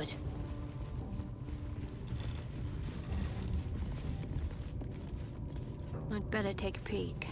forward. I'd better take a peek.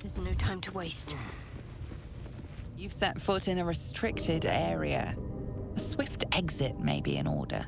There's no time to waste. You've set foot in a restricted area. A swift exit may be in order.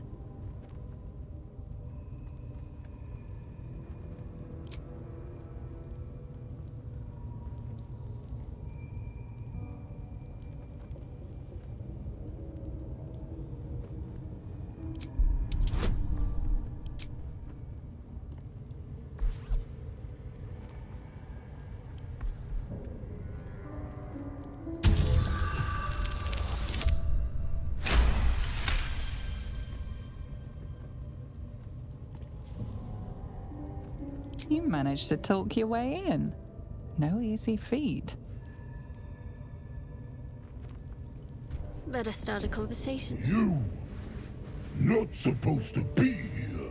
You managed to talk your way in. No easy feat. Let us start a conversation. You not supposed to be here.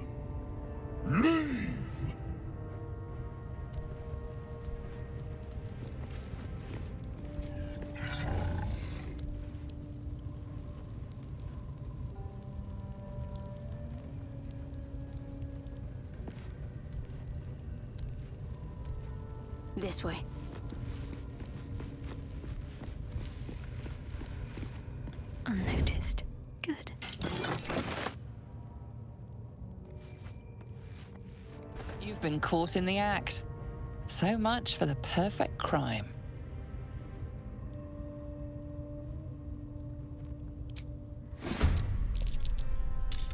Leave! This way. Unnoticed. Good. You've been caught in the act. So much for the perfect crime.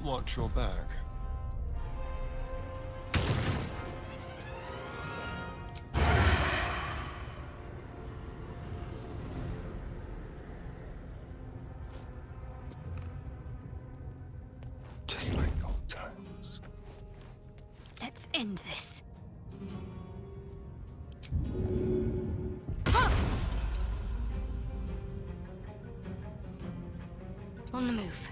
Watch your back. Just like old times. Let's end this. On the move.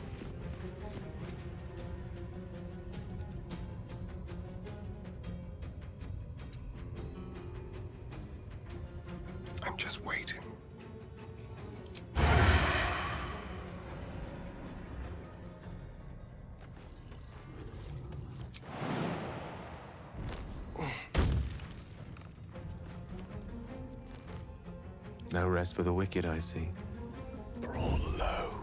I'm just waiting. No rest for the wicked, I see. Brawl low.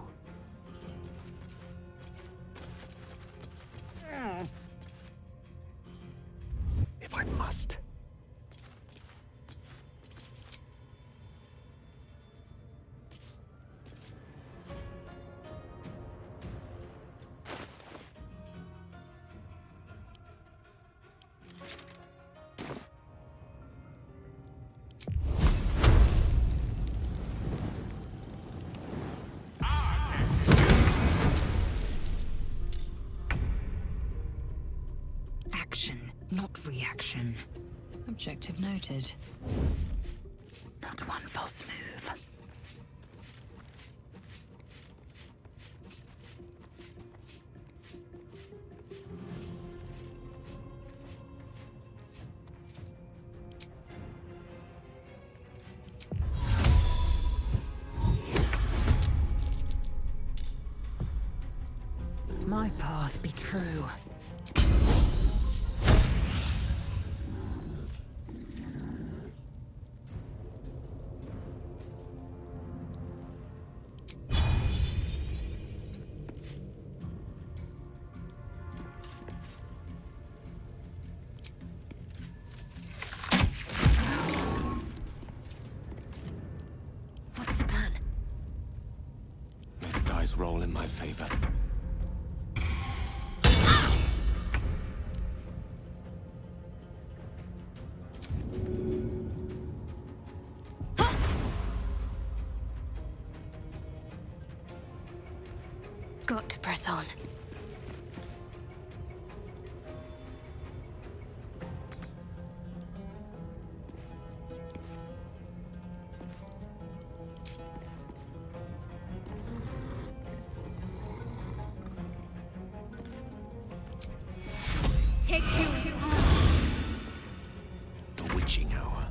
If I must. Action, not reaction. Objective noted. Not one false move. My path be true. dice roll in my favor. Got to press on. Take you. The witching hour.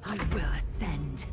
I will ascend.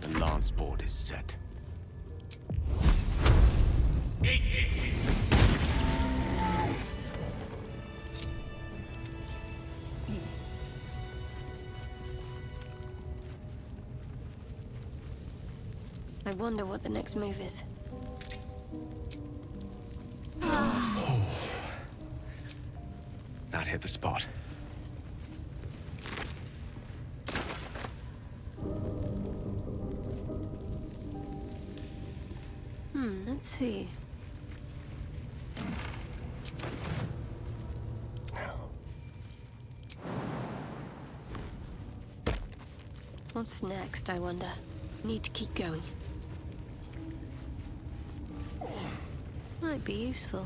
The lance board is set. I wonder what the next move is. That hit the spot. Let's see. What's next, I wonder? Need to keep going. Might be useful.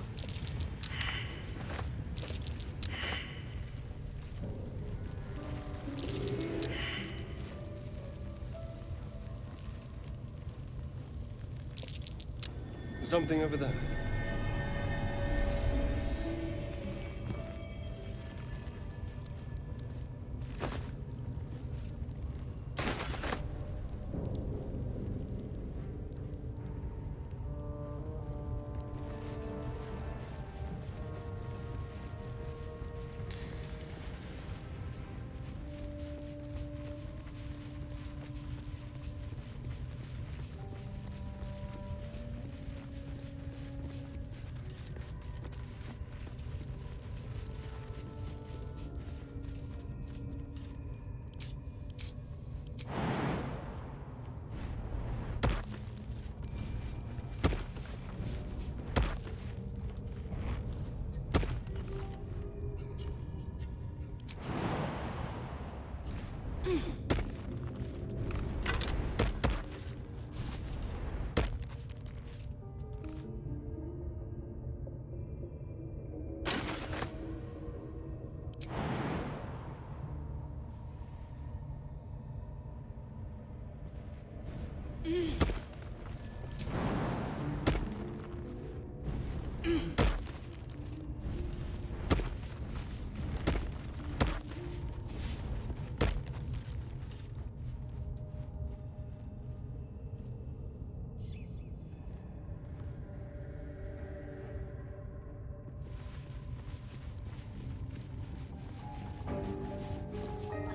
Something over there.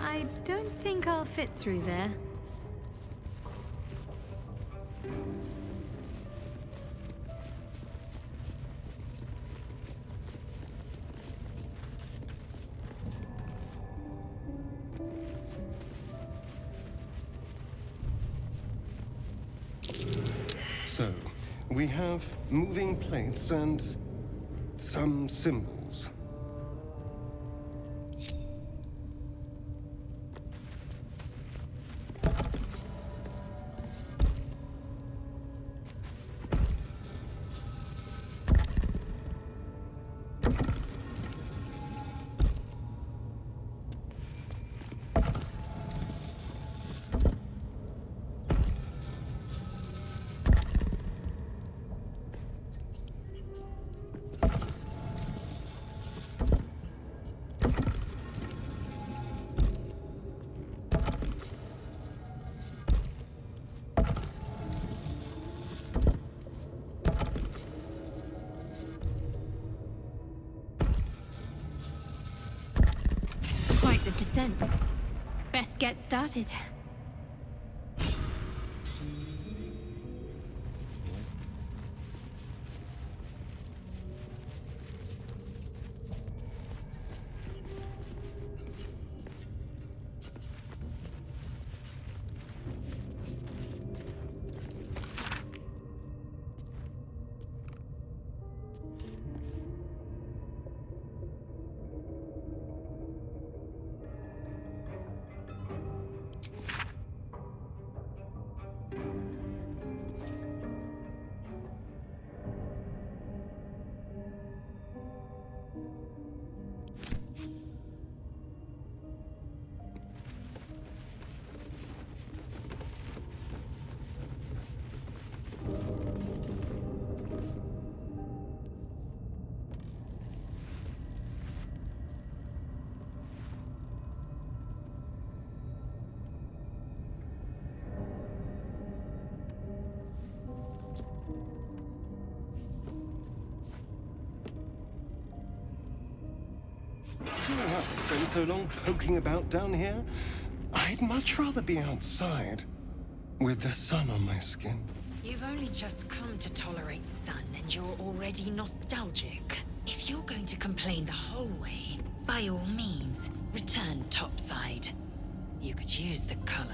I don't think I'll fit through there. We have moving plates and some symbols. Quite the descent. Best get started. Spend so long poking about down here? I'd much rather be outside, with the sun on my skin. You've only just come to tolerate sun and you're already nostalgic. If you're going to complain the whole way, by all means, return topside. You could use the color.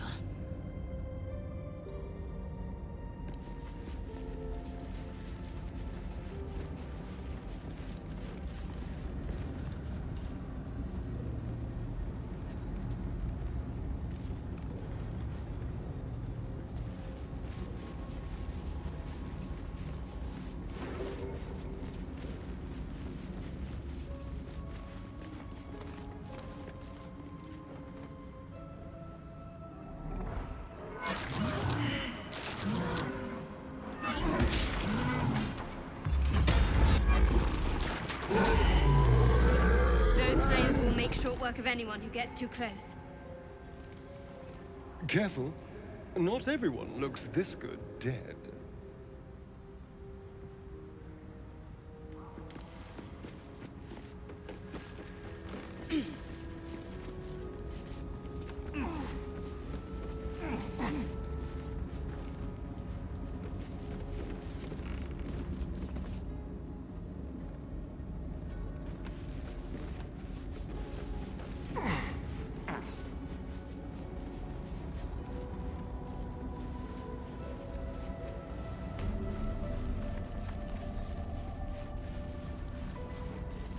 Those flames will make short work of anyone who gets too close. Careful. Not everyone looks this good dead.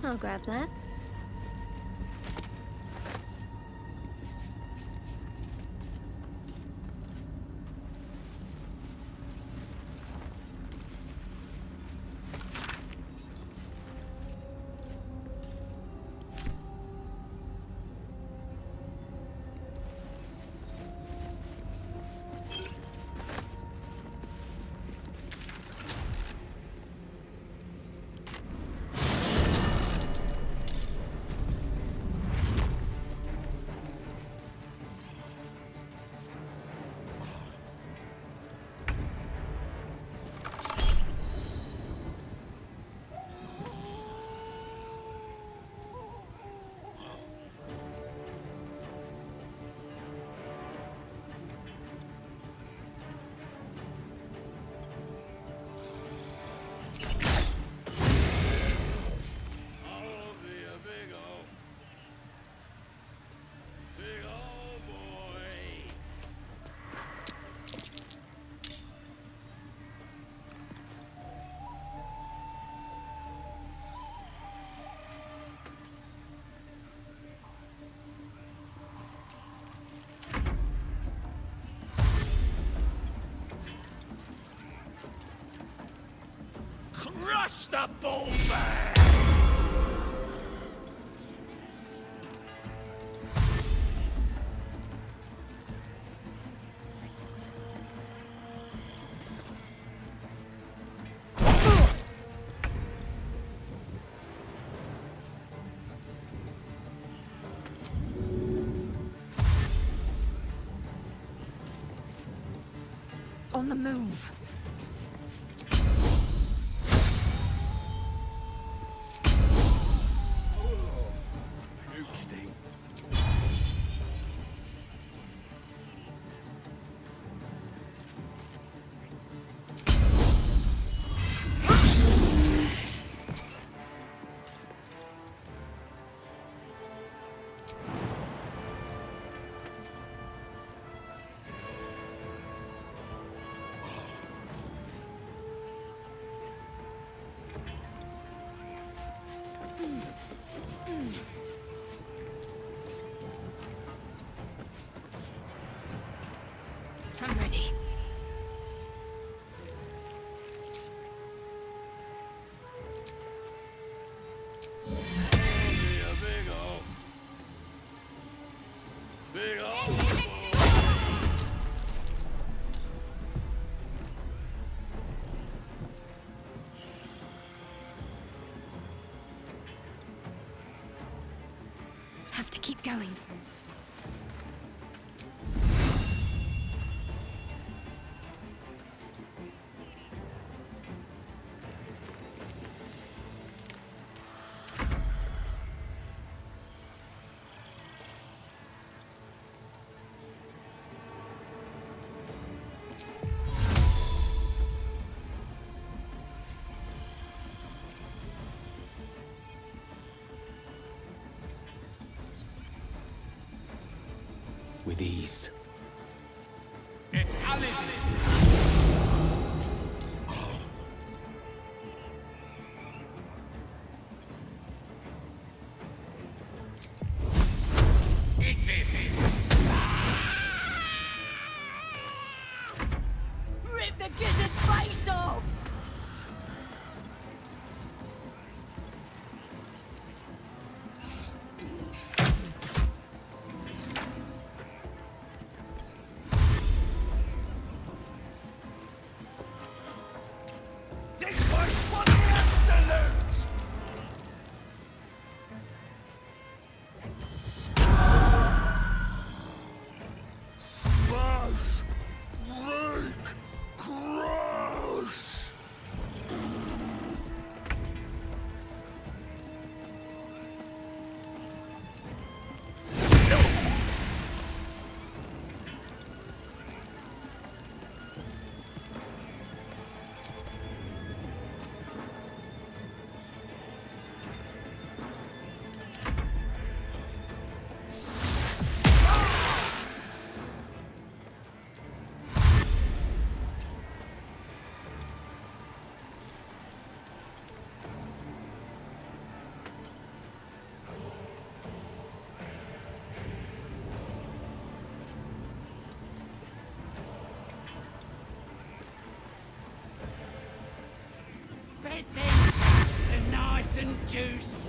I'll grab that. Crush the bull bear! On the move. I'm ready. Have to keep going. With ease. Rip the gizzard's face off! This was for the absolute! Smash! Break! Crush! Bit things are nice and juicy.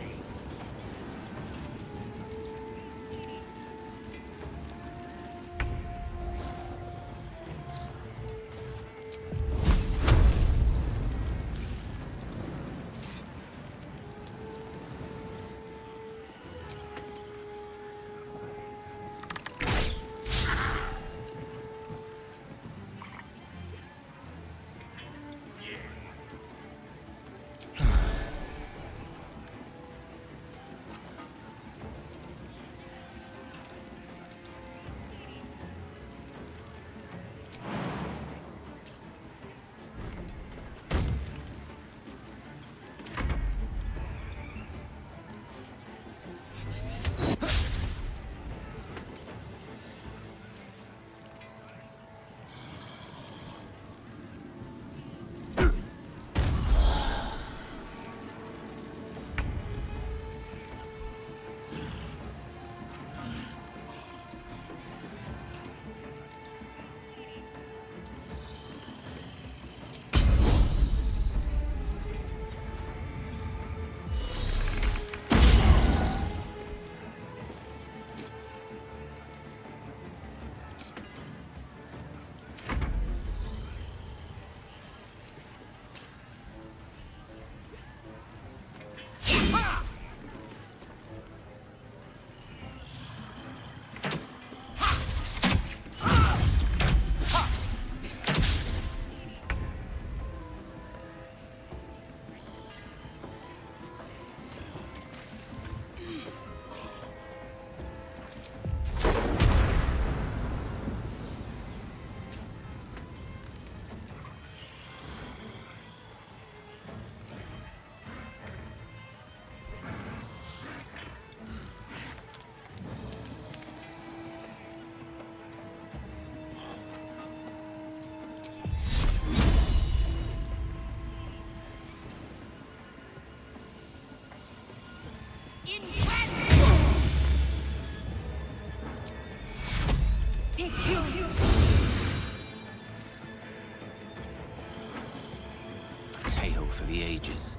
Tale for the ages.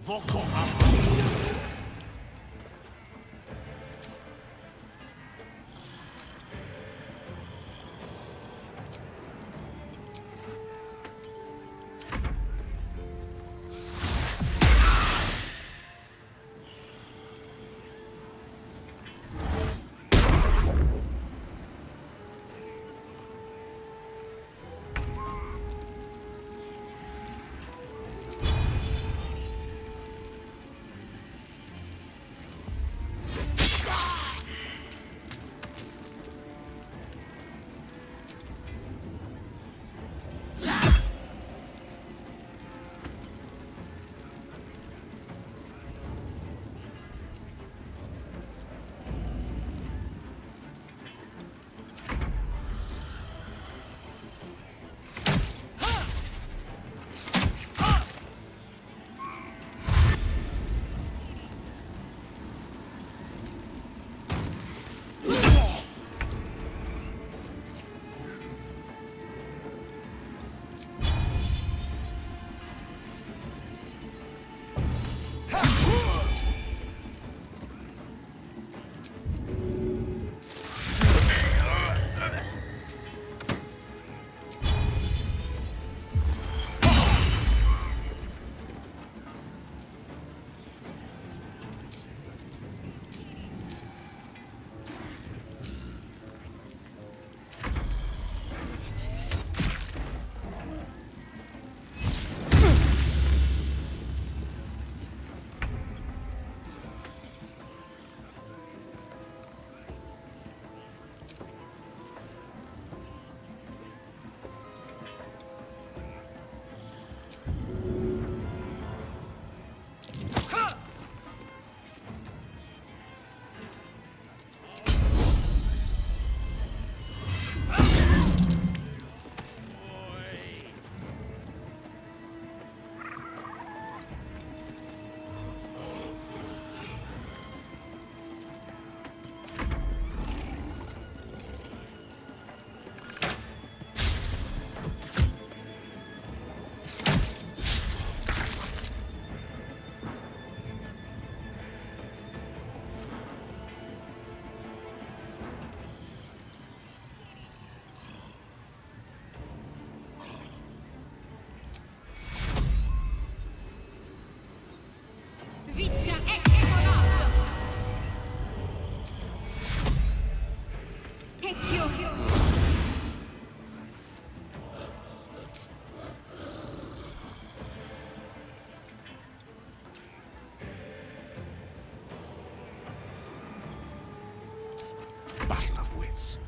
Voko Battle of wits.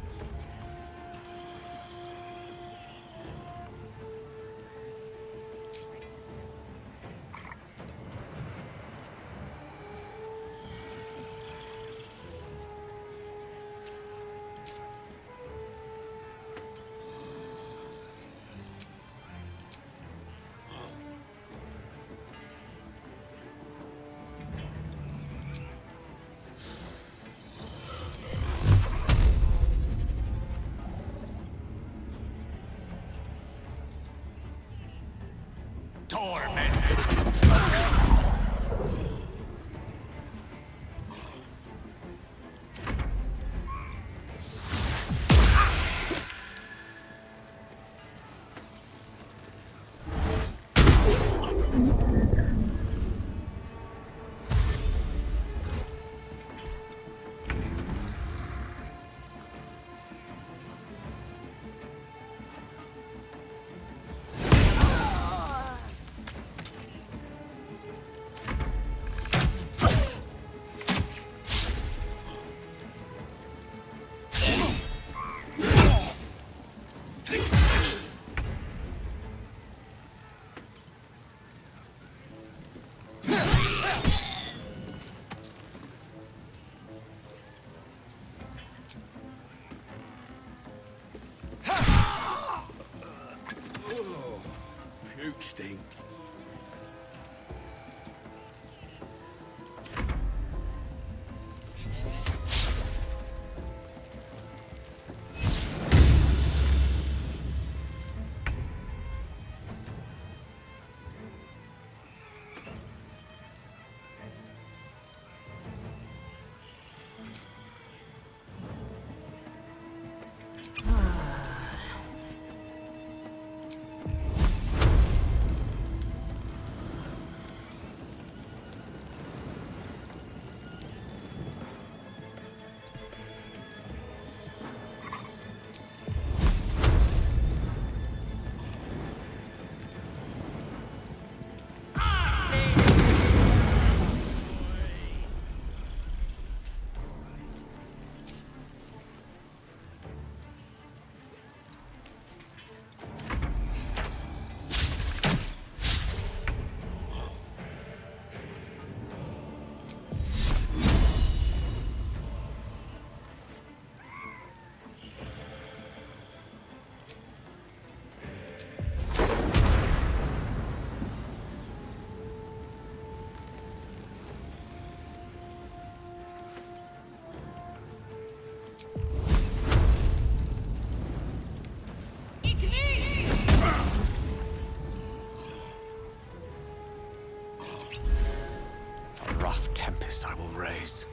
A rough tempest I will raise.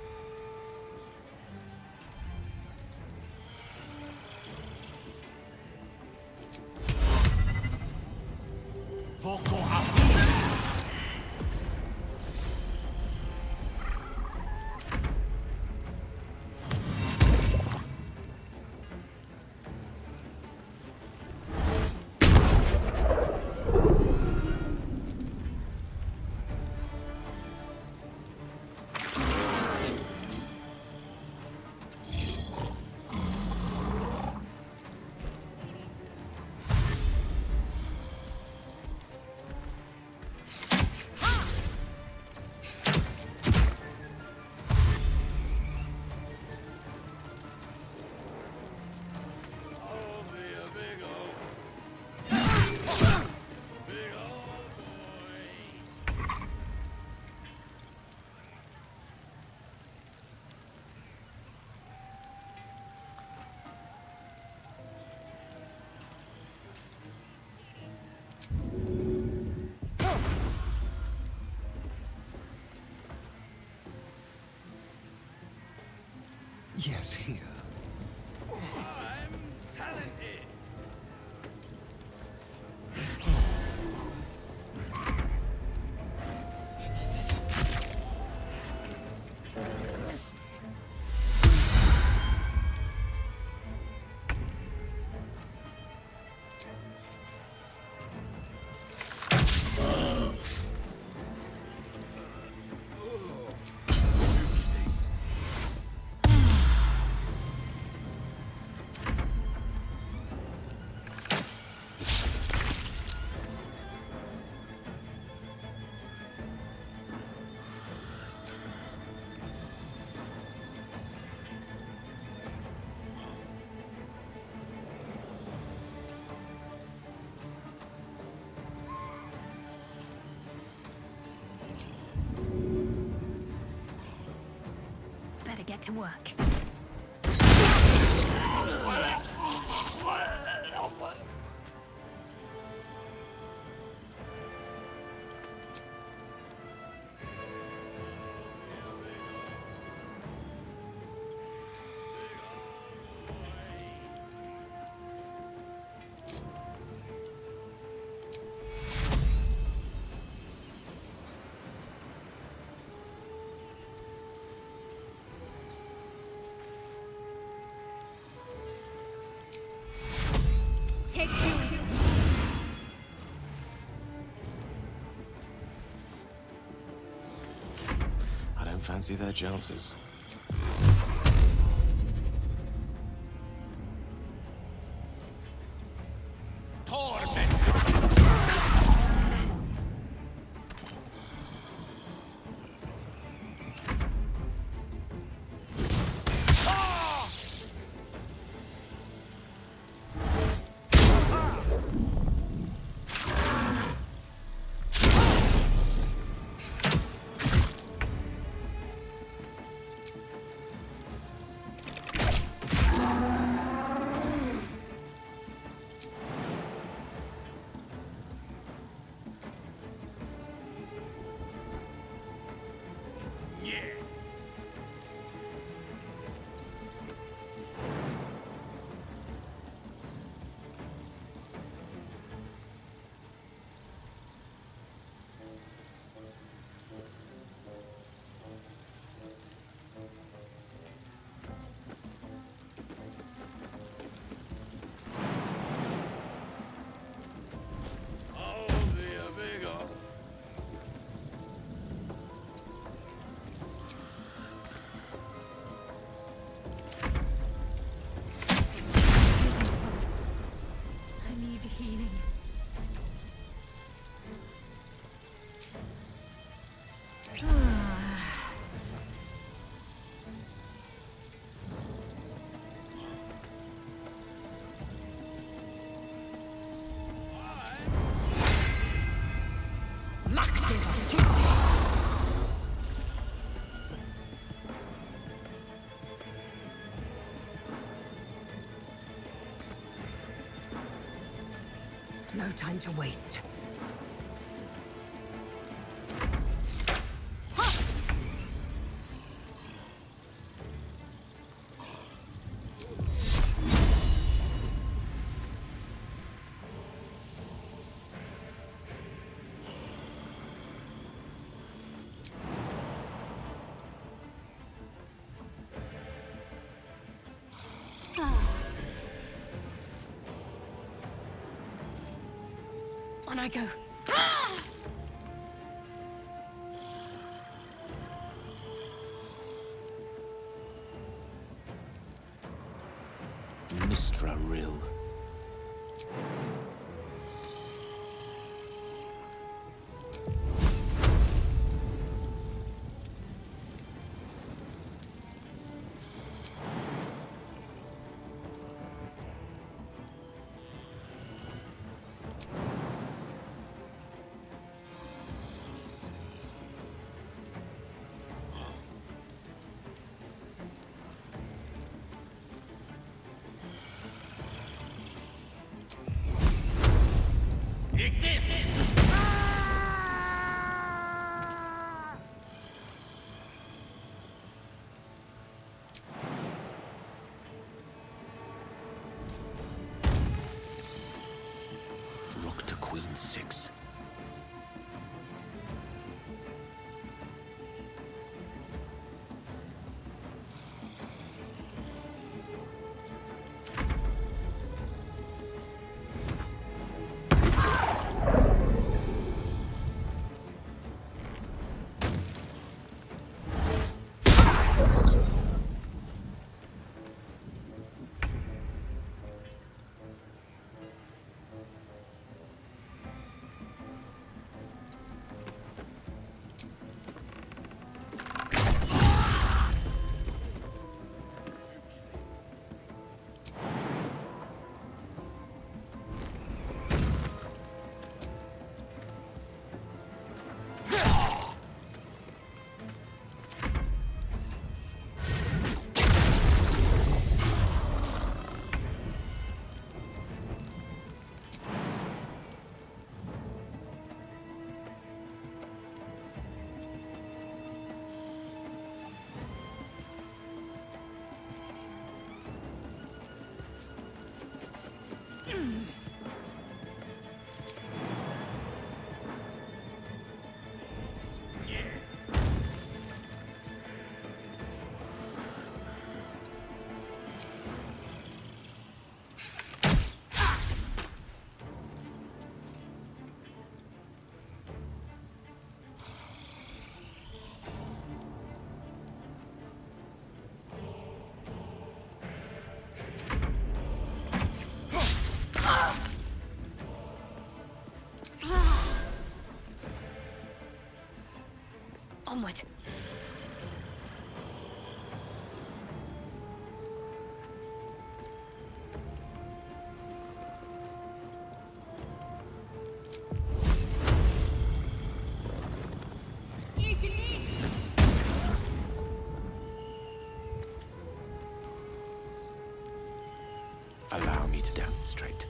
Vocal Yes, here. I'm talented. Better get to work. Take two. I don't fancy their chances. Healing. No time to waste. On I go. Mistra Rill. Take this! Rook to Queen 6. Onward. Allow me to demonstrate.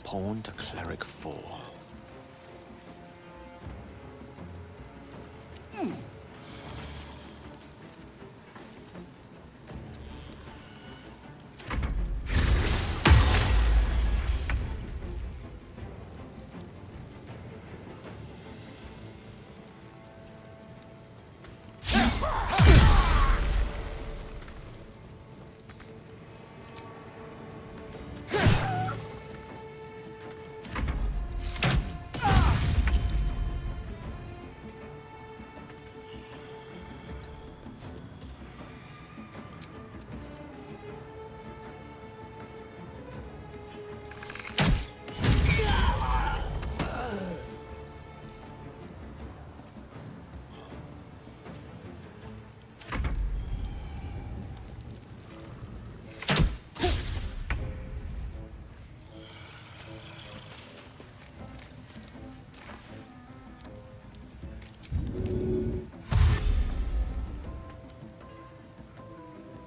Pawn to Cleric 4.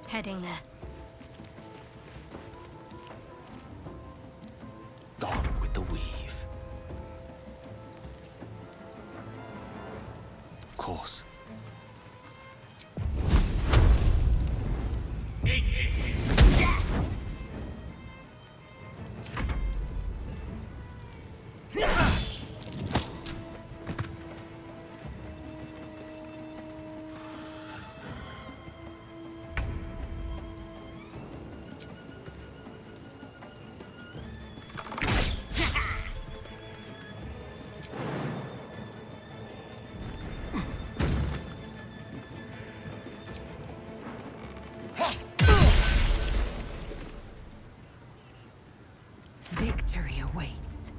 Heading there. Gone with the weave. Of course. Victory awaits.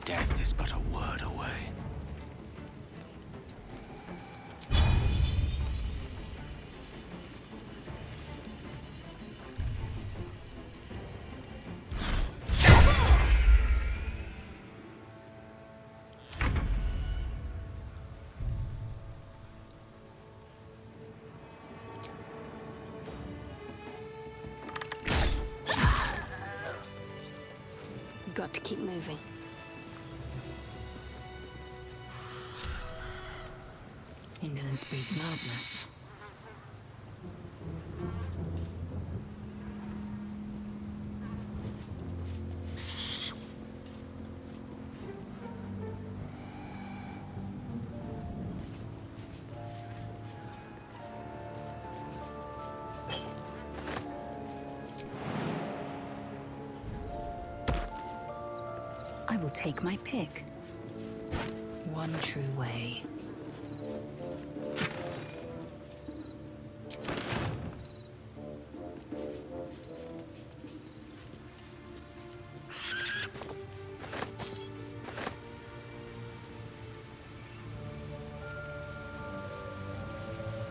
Death is but a word away. Got to keep moving. Indolence breeds madness. I will take my pick. One true way.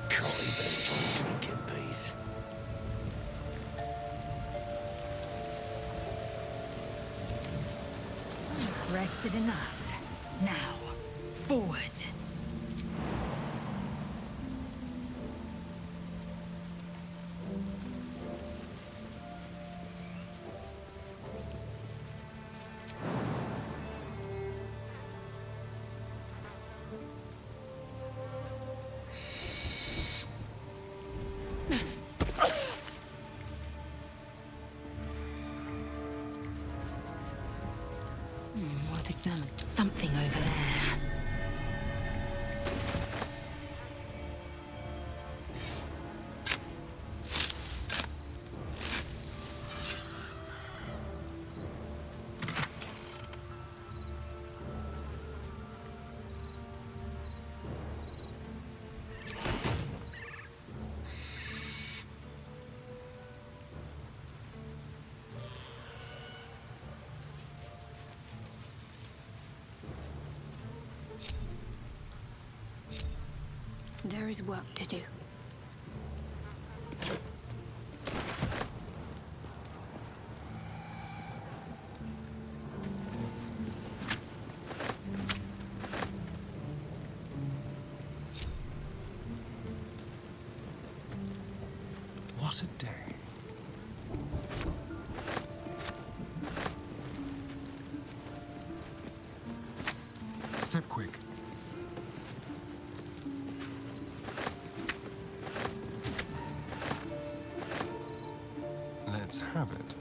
Can't even enjoy a drink in peace. Rested enough. Now, forward. Worth examining. Something over there. There is work to do. What a day. Step quick. Let's have it.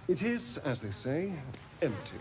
It is, as they say, empty.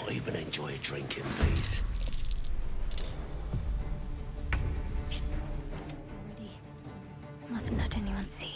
Can't even enjoy a drink in peace. Already. Mustn't let anyone see.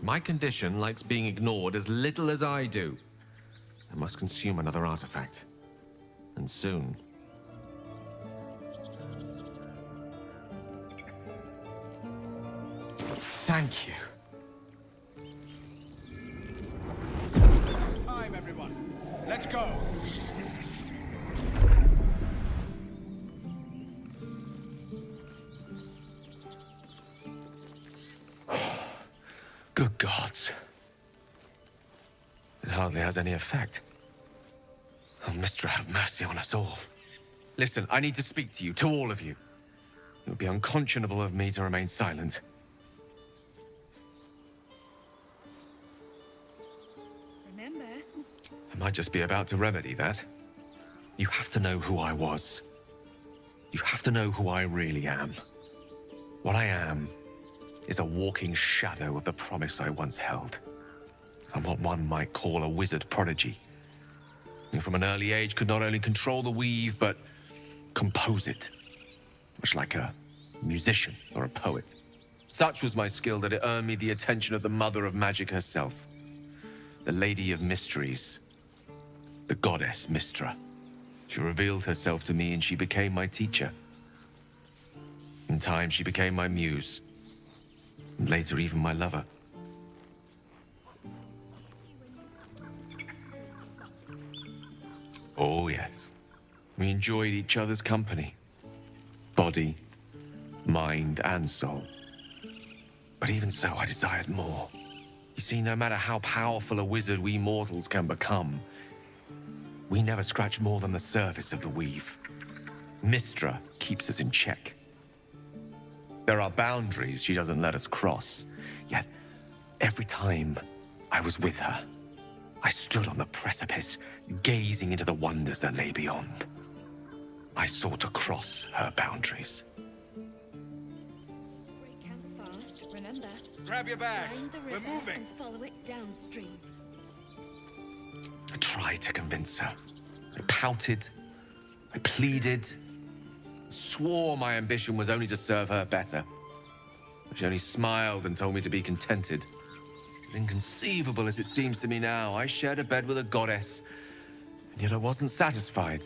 My condition likes being ignored as little as I do. I must consume another artifact. And soon. Thank you. Time, everyone. Let's go. Good gods. It hardly has any effect. Oh, Mystra, have mercy on us all. Listen, I need to speak to you, to all of you. It would be unconscionable of me to remain silent. Remember? I might just be about to remedy that. You have to know who I was. You have to know who I really am. What I am is a walking shadow of the promise I once held. I'm what one might call a wizard prodigy. Who from an early age could not only control the weave, but compose it. Much like a musician or a poet. Such was my skill that it earned me the attention of the mother of magic herself. The Lady of Mysteries. The goddess Mystra. She revealed herself to me and she became my teacher. In time, she became my muse. And later, even my lover. Oh, yes. We enjoyed each other's company. Body, mind, and soul. But even so, I desired more. You see, no matter how powerful a wizard we mortals can become, we never scratch more than the surface of the weave. Mystra keeps us in check. There are boundaries she doesn't let us cross. Yet, every time I was with her, I stood on the precipice, gazing into the wonders that lay beyond. I sought to cross her boundaries. Break camp fast, remember. Grab your bags. Find the We're river moving. and follow it downstream. I tried to convince her. I pouted. I pleaded. Swore my ambition was only to serve her better. But she only smiled and told me to be contented. As inconceivable as it seems to me now, I shared a bed with a goddess, and yet I wasn't satisfied.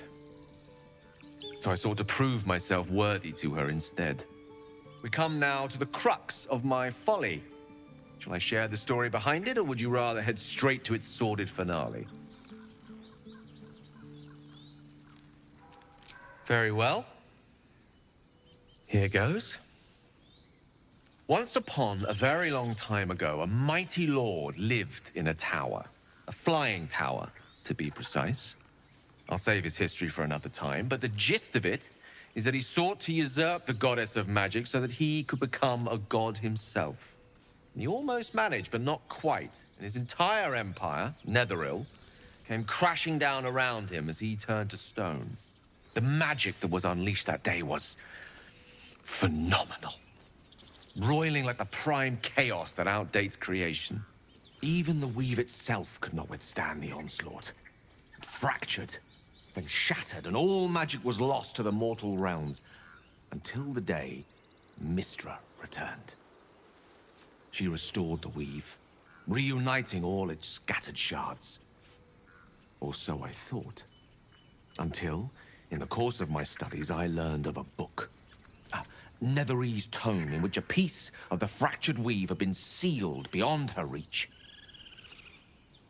So I sought to prove myself worthy to her instead. We come now to the crux of my folly. Shall I share the story behind it, or would you rather head straight to its sordid finale? Very well. Here goes. Once upon a very long time ago, a mighty lord lived in a tower. A flying tower, to be precise. I'll save his history for another time, but the gist of it is that he sought to usurp the goddess of magic so that he could become a god himself. And he almost managed, but not quite. And his entire empire, Netheril, came crashing down around him as he turned to stone. The magic that was unleashed that day was phenomenal. Roiling like the prime chaos that outdates creation. Even the weave itself could not withstand the onslaught. It fractured, then shattered, and all magic was lost to the mortal realms, until the day Mystra returned. She restored the weave, reuniting all its scattered shards. Or so I thought. Until, in the course of my studies, I learned of a book. A Netherese tome in which a piece of the fractured weave had been sealed beyond her reach.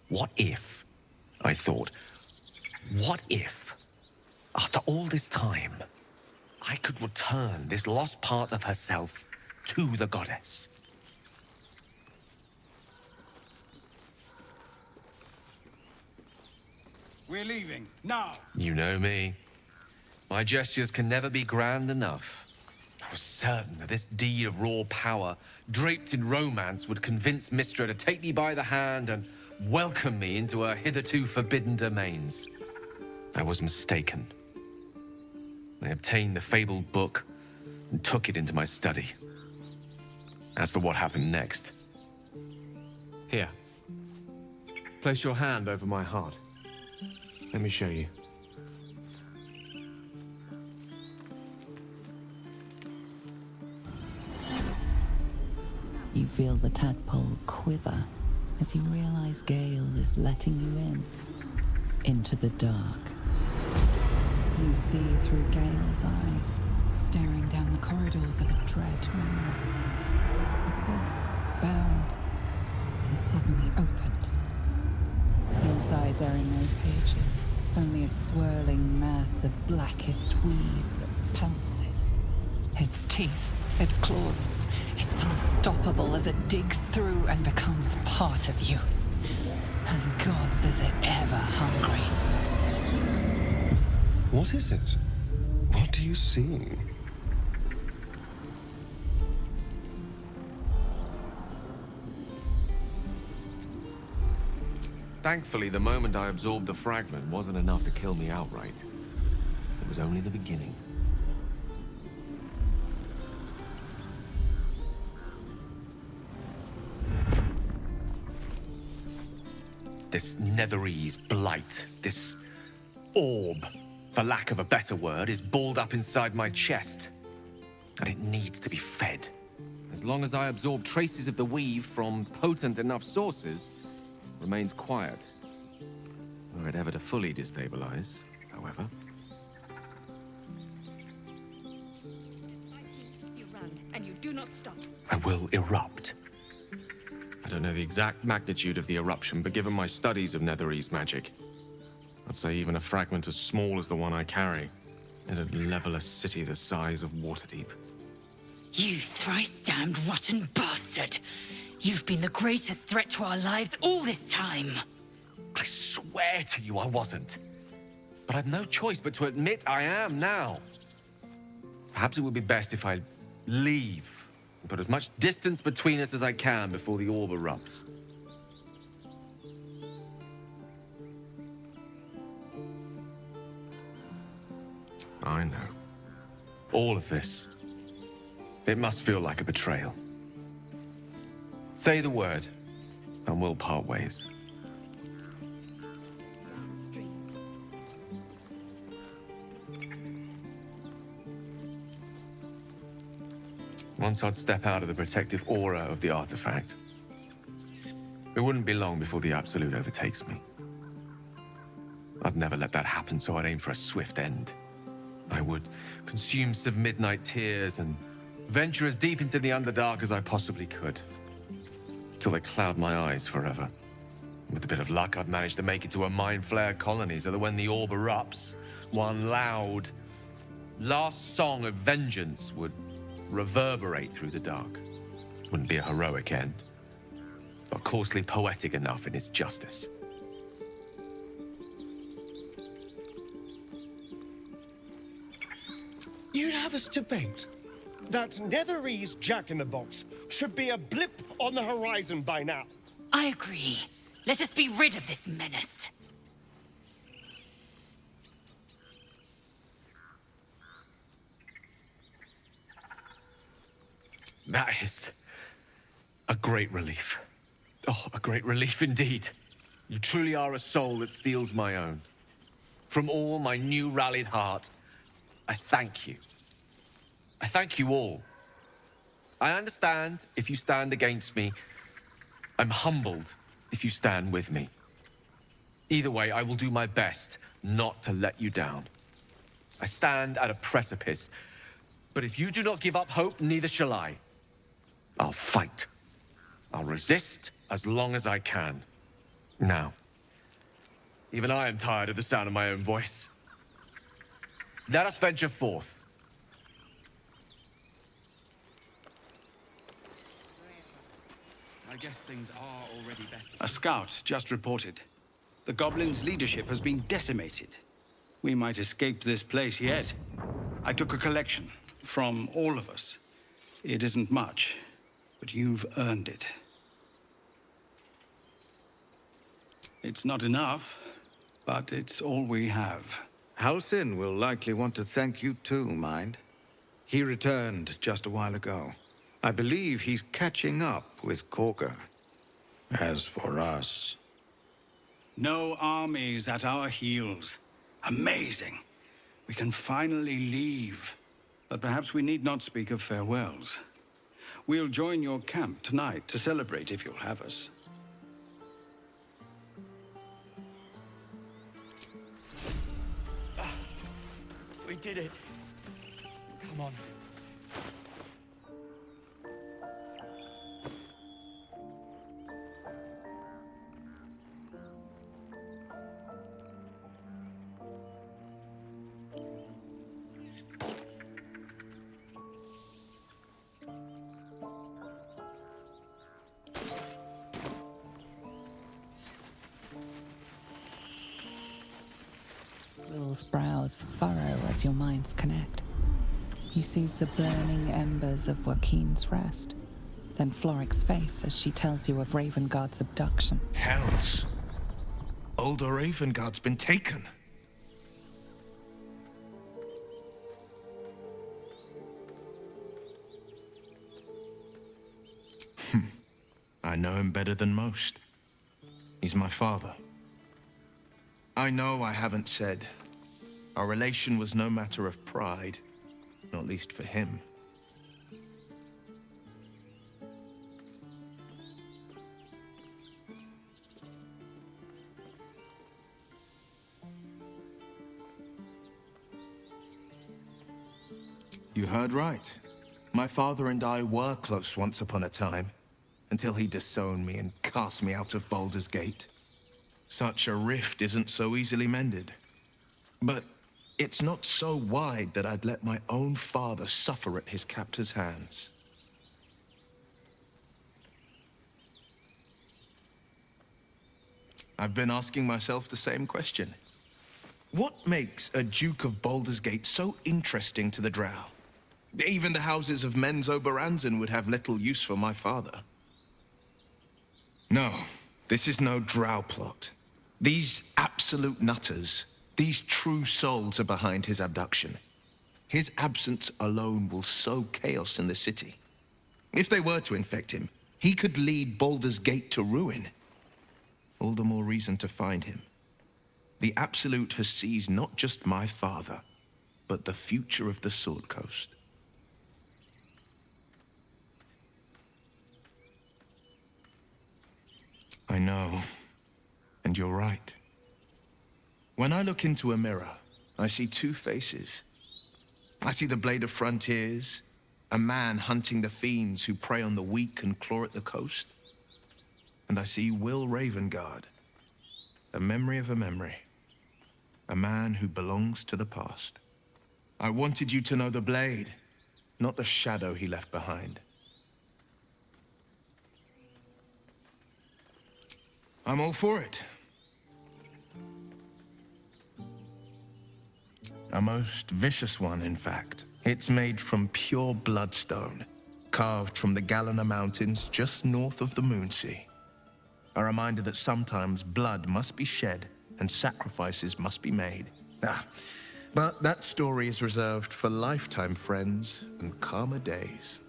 What if, I thought, what if, after all this time, I could return this lost part of herself to the goddess? We're leaving, now! You know me. My gestures can never be grand enough. I was certain that this deed of raw power, draped in romance, would convince Mystra to take me by the hand and welcome me into her hitherto forbidden domains. I was mistaken. I obtained the fabled book and took it into my study. As for what happened next... Here. Place your hand over my heart. Let me show you. You feel the tadpole quiver as you realize Gale is letting you in, into the dark. You see through Gale's eyes, staring down the corridors of a dread memory. A book bound and suddenly opened. Inside there are no pages, only a swirling mass of blackest weave that pounces. Its teeth, its claws, it's unstoppable as it digs through and becomes part of you. And God's is it ever hungry. What is it? What do you see? Thankfully, the moment I absorbed the fragment wasn't enough to kill me outright. It was only the beginning. This Netherese blight, this orb, for lack of a better word, is balled up inside my chest. And it needs to be fed. As long as I absorb traces of the weave from potent enough sources, it remains quiet. Were it ever to fully destabilize, however. You run, and you do not stop. I will erupt. I don't know the exact magnitude of the eruption, but given my studies of Netherese magic, I'd say even a fragment as small as the one I carry, it'd level a city the size of Waterdeep. You thrice-damned rotten bastard! You've been the greatest threat to our lives all this time! I swear to you I wasn't. But I've no choice but to admit I am now. Perhaps it would be best if I leave and put as much distance between us as I can before the orb erupts. I know. All of this. It must feel like a betrayal. Say the word, and we'll part ways. Once I'd step out of the protective aura of the artifact, it wouldn't be long before the Absolute overtakes me. I'd never let that happen, so I'd aim for a swift end. I would consume some midnight tears and venture as deep into the Underdark as I possibly could, till they cloud my eyes forever. With a bit of luck, I'd manage to make it to a Mind Flayer colony, so that when the orb erupts, one loud, last song of vengeance would reverberate through the dark. Wouldn't be a heroic end, but coarsely poetic enough in its justice. You'd have us debate that Netherese Jack-in-the-Box should be a blip on the horizon by now. I agree. Let us be rid of this menace. That is a great relief. Oh, a great relief indeed. You truly are a soul that steals my own. From all my new rallied heart, I thank you. I thank you all. I understand if you stand against me. I'm humbled if you stand with me. Either way, I will do my best not to let you down. I stand at a precipice, but if you do not give up hope, neither shall I. I'll fight. I'll resist as long as I can. Now, even I am tired of the sound of my own voice. Let us venture forth. I guess things are already better. A scout just reported. The goblins' leadership has been decimated. We might escape this place yet. I took a collection from all of us. It isn't much, but you've earned it. It's not enough, but it's all we have. Halsin will likely want to thank you too, mind. He returned just a while ago. I believe he's catching up with Korga. As for us... No armies at our heels. Amazing. We can finally leave. But perhaps we need not speak of farewells. We'll join your camp tonight to celebrate if you'll have us. We did it. Come on. Will's brows furrow as your minds connect. He sees the burning embers of Joaquin's rest, then Floric's face as she tells you of Ravengard's abduction. Hells. Older Ravengard's been taken. I know him better than most. He's my father. I know I haven't said. Our relation was no matter of pride, not least for him. You heard right. My father and I were close once upon a time, until he disowned me and cast me out of Baldur's Gate. Such a rift isn't so easily mended. But it's not so wide that I'd let my own father suffer at his captor's hands. I've been asking myself the same question. What makes a Duke of Baldur's Gate so interesting to the Drow? Even the houses of Menzo Baranzan would have little use for my father. No, this is no Drow plot. These absolute nutters, these true souls are behind his abduction. His absence alone will sow chaos in the city. If they were to infect him, he could lead Baldur's Gate to ruin. All the more reason to find him. The Absolute has seized not just my father, but the future of the Sword Coast. I know, and you're right. When I look into a mirror, I see two faces. I see the Blade of Frontiers, a man hunting the fiends who prey on the weak and claw at the coast. And I see Will Ravengard, a memory of a memory, a man who belongs to the past. I wanted you to know the Blade, not the shadow he left behind. I'm all for it. A most vicious one, in fact. It's made from pure bloodstone, carved from the Galena Mountains just north of the Moonsea. A reminder that sometimes blood must be shed and sacrifices must be made. But that story is reserved for lifetime friends and calmer days.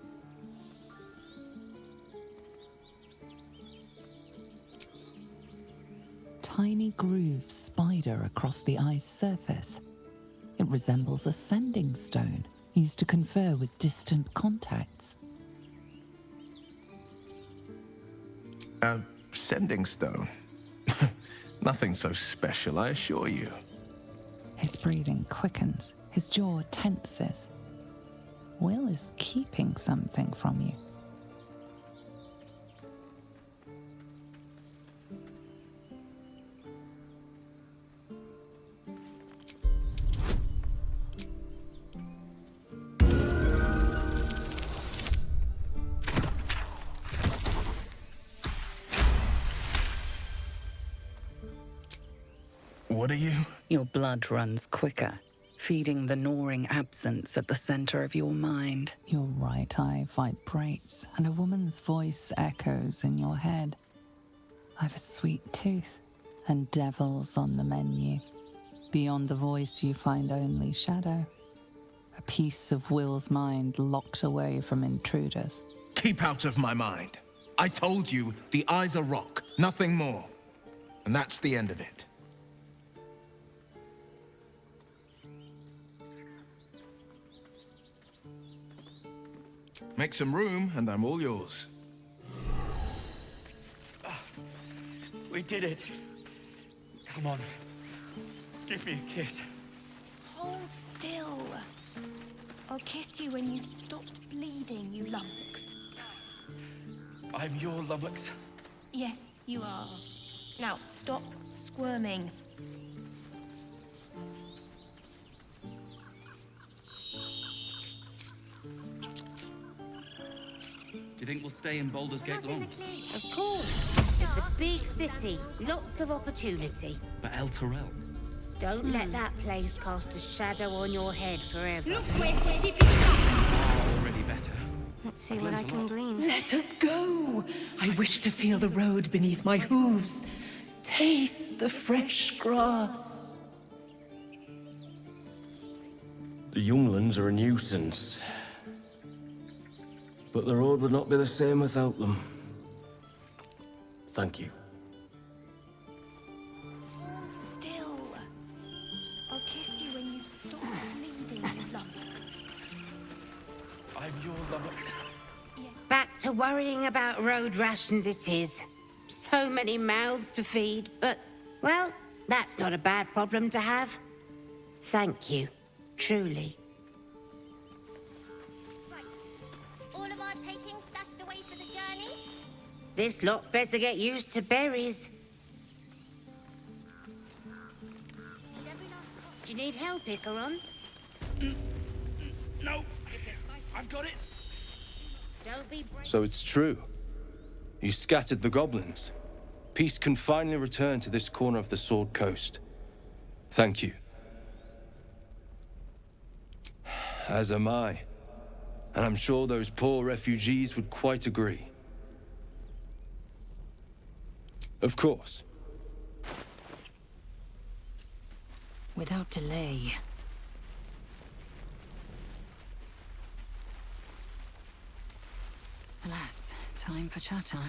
tiny grooves spider across the eye's surface. It resembles a sending stone used to confer with distant contacts. A sending stone? Nothing so special, I assure you. His breathing quickens, his jaw tenses. Will is keeping something from you. What are you? Your blood runs quicker, feeding the gnawing absence at the center of your mind. Your right eye vibrates, and a woman's voice echoes in your head. I've a sweet tooth, and devils on the menu. Beyond the voice, you find only shadow. A piece of Will's mind locked away from intruders. Keep out of my mind. I told you, the eyes are rock, nothing more. And that's the end of it. Make some room, and I'm all yours. We did it. Come on. Give me a kiss. Hold still. I'll kiss you when you've stopped bleeding, you lummox. I'm your lummox. Yes, you are. Now, stop squirming. Do you think we'll stay in Baldur's Gate long? Of course. It's a big city. Lots of opportunity. But El Terrell? Don't let that place cast a shadow on your head forever. Look where city people Already better. Let's see what I can glean. Let us go. I wish to feel the road beneath my hooves. Taste the fresh grass. The younglings are a nuisance. But the road would not be the same without them. Thank you. Hold still. I'll kiss you when you've stopped bleeding, you lummox. I'm your lummox. Back to worrying about road rations it is. So many mouths to feed, but, well, that's not a bad problem to have. Thank you, truly. All of our taking stashed away for the journey? This lot better get used to berries. Do you need help, Icaron? No, I've got it. Don't be brave. So it's true. You scattered the goblins. Peace can finally return to this corner of the Sword Coast. Thank you. As am I. And I'm sure those poor refugees would quite agree. Of course. Without delay. Alas, time for chatter.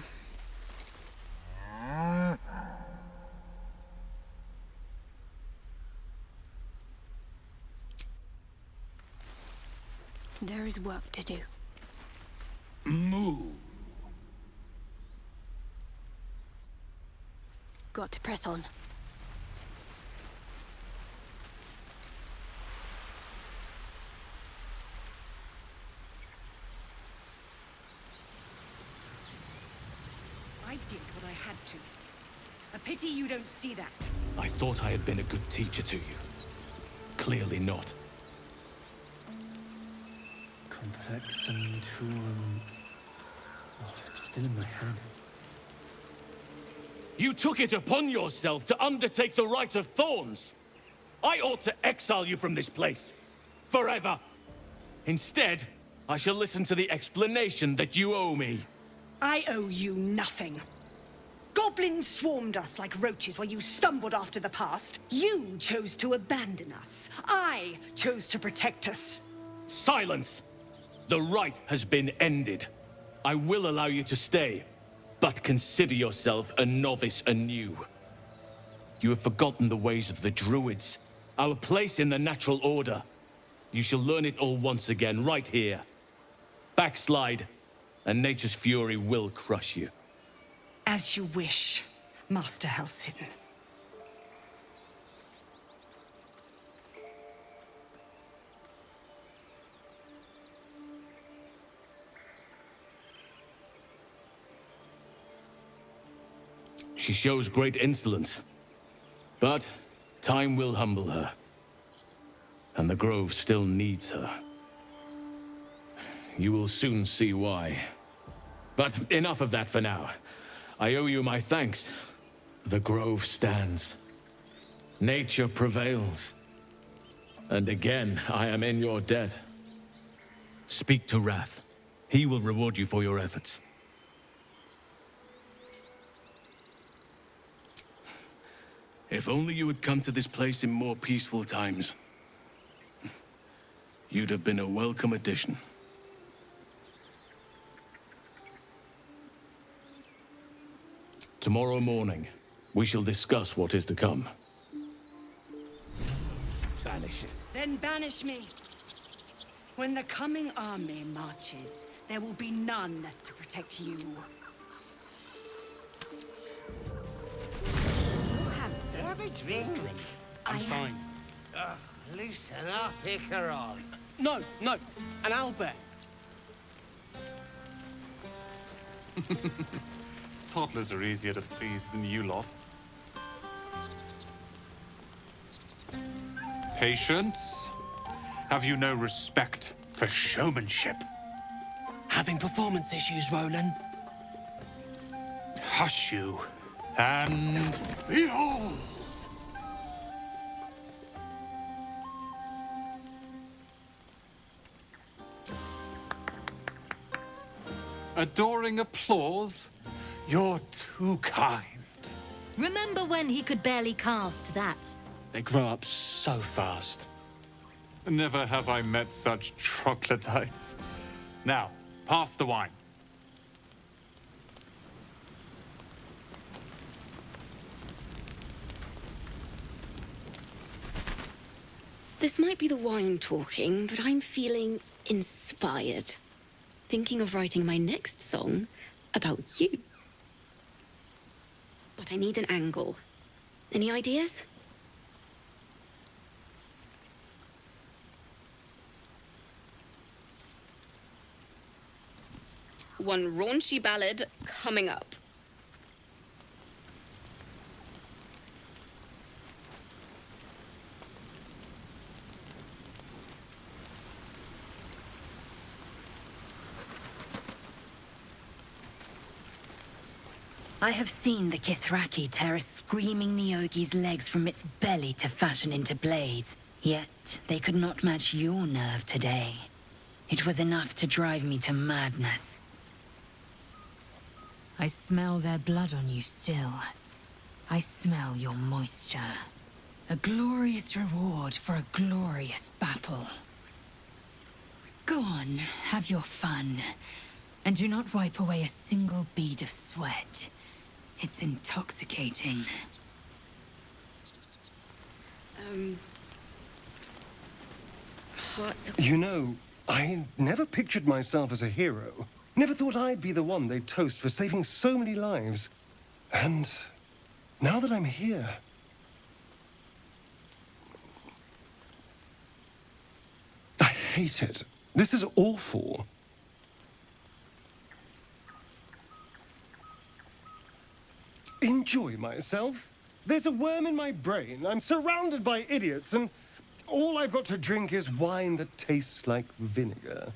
There is work to do. Moo. Got to press on. I did what I had to. A pity you don't see that. I thought I had been a good teacher to you. Clearly not. Complexion to it's still in my head. You took it upon yourself to undertake the Rite of Thorns. I ought to exile you from this place. Forever. Instead, I shall listen to the explanation that you owe me. I owe you nothing. Goblins swarmed us like roaches while you stumbled after the past. You chose to abandon us. I chose to protect us. Silence! The rite has been ended. I will allow you to stay, but consider yourself a novice anew. You have forgotten the ways of the Druids, our place in the natural order. You shall learn it all once again, right here. Backslide, and nature's fury will crush you. As you wish, Master Halsin. She shows great insolence, but time will humble her. And the Grove still needs her. You will soon see why. But enough of that for now. I owe you my thanks. The Grove stands. Nature prevails. And again, I am in your debt. Speak to Wrath. He will reward you for your efforts. If only you had come to this place in more peaceful times. You'd have been a welcome addition. Tomorrow morning, we shall discuss what is to come. Banish it. Then banish me. When the coming army marches, there will be none to protect you. Have a drink. I'm fine. Loosen up, Icaron. No, an owlbear. Toddlers are easier to please than you lot. Patience? Have you no respect for showmanship? Having performance issues, Roland. Hush you, and behold! Adoring applause? You're too kind. Remember when he could barely cast that? They grow up so fast. Never have I met such troglodytes. Now, pass the wine. This might be the wine talking, but I'm feeling inspired. Thinking of writing my next song about you. But I need an angle. Any ideas? One raunchy ballad coming up. I have seen the Kithraki tear a screaming Neogi's legs from its belly to fashion into blades. Yet they could not match your nerve today. It was enough to drive me to madness. I smell their blood on you still. I smell your moisture. A glorious reward for a glorious battle. Go on, have your fun. And do not wipe away a single bead of sweat. It's intoxicating. Hearts of... You know, I never pictured myself as a hero. Never thought I'd be the one they'd toast for saving so many lives. And now that I'm here... I hate it. This is awful. Enjoy myself? There's a worm in my brain. I'm surrounded by idiots, and all I've got to drink is wine that tastes like vinegar.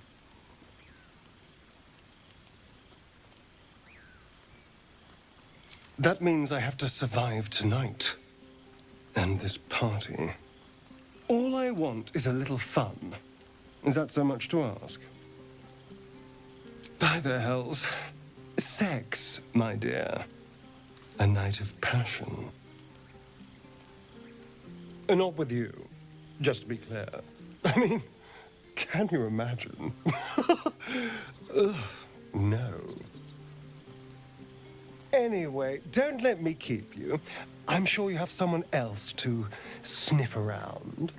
That means I have to survive tonight. And this party. All I want is a little fun. Is that so much to ask? By the hells. Sex, my dear. A night of passion. Not with you, just to be clear. I mean, can you imagine? Ugh, no. Anyway, don't let me keep you. I'm sure you have someone else to sniff around.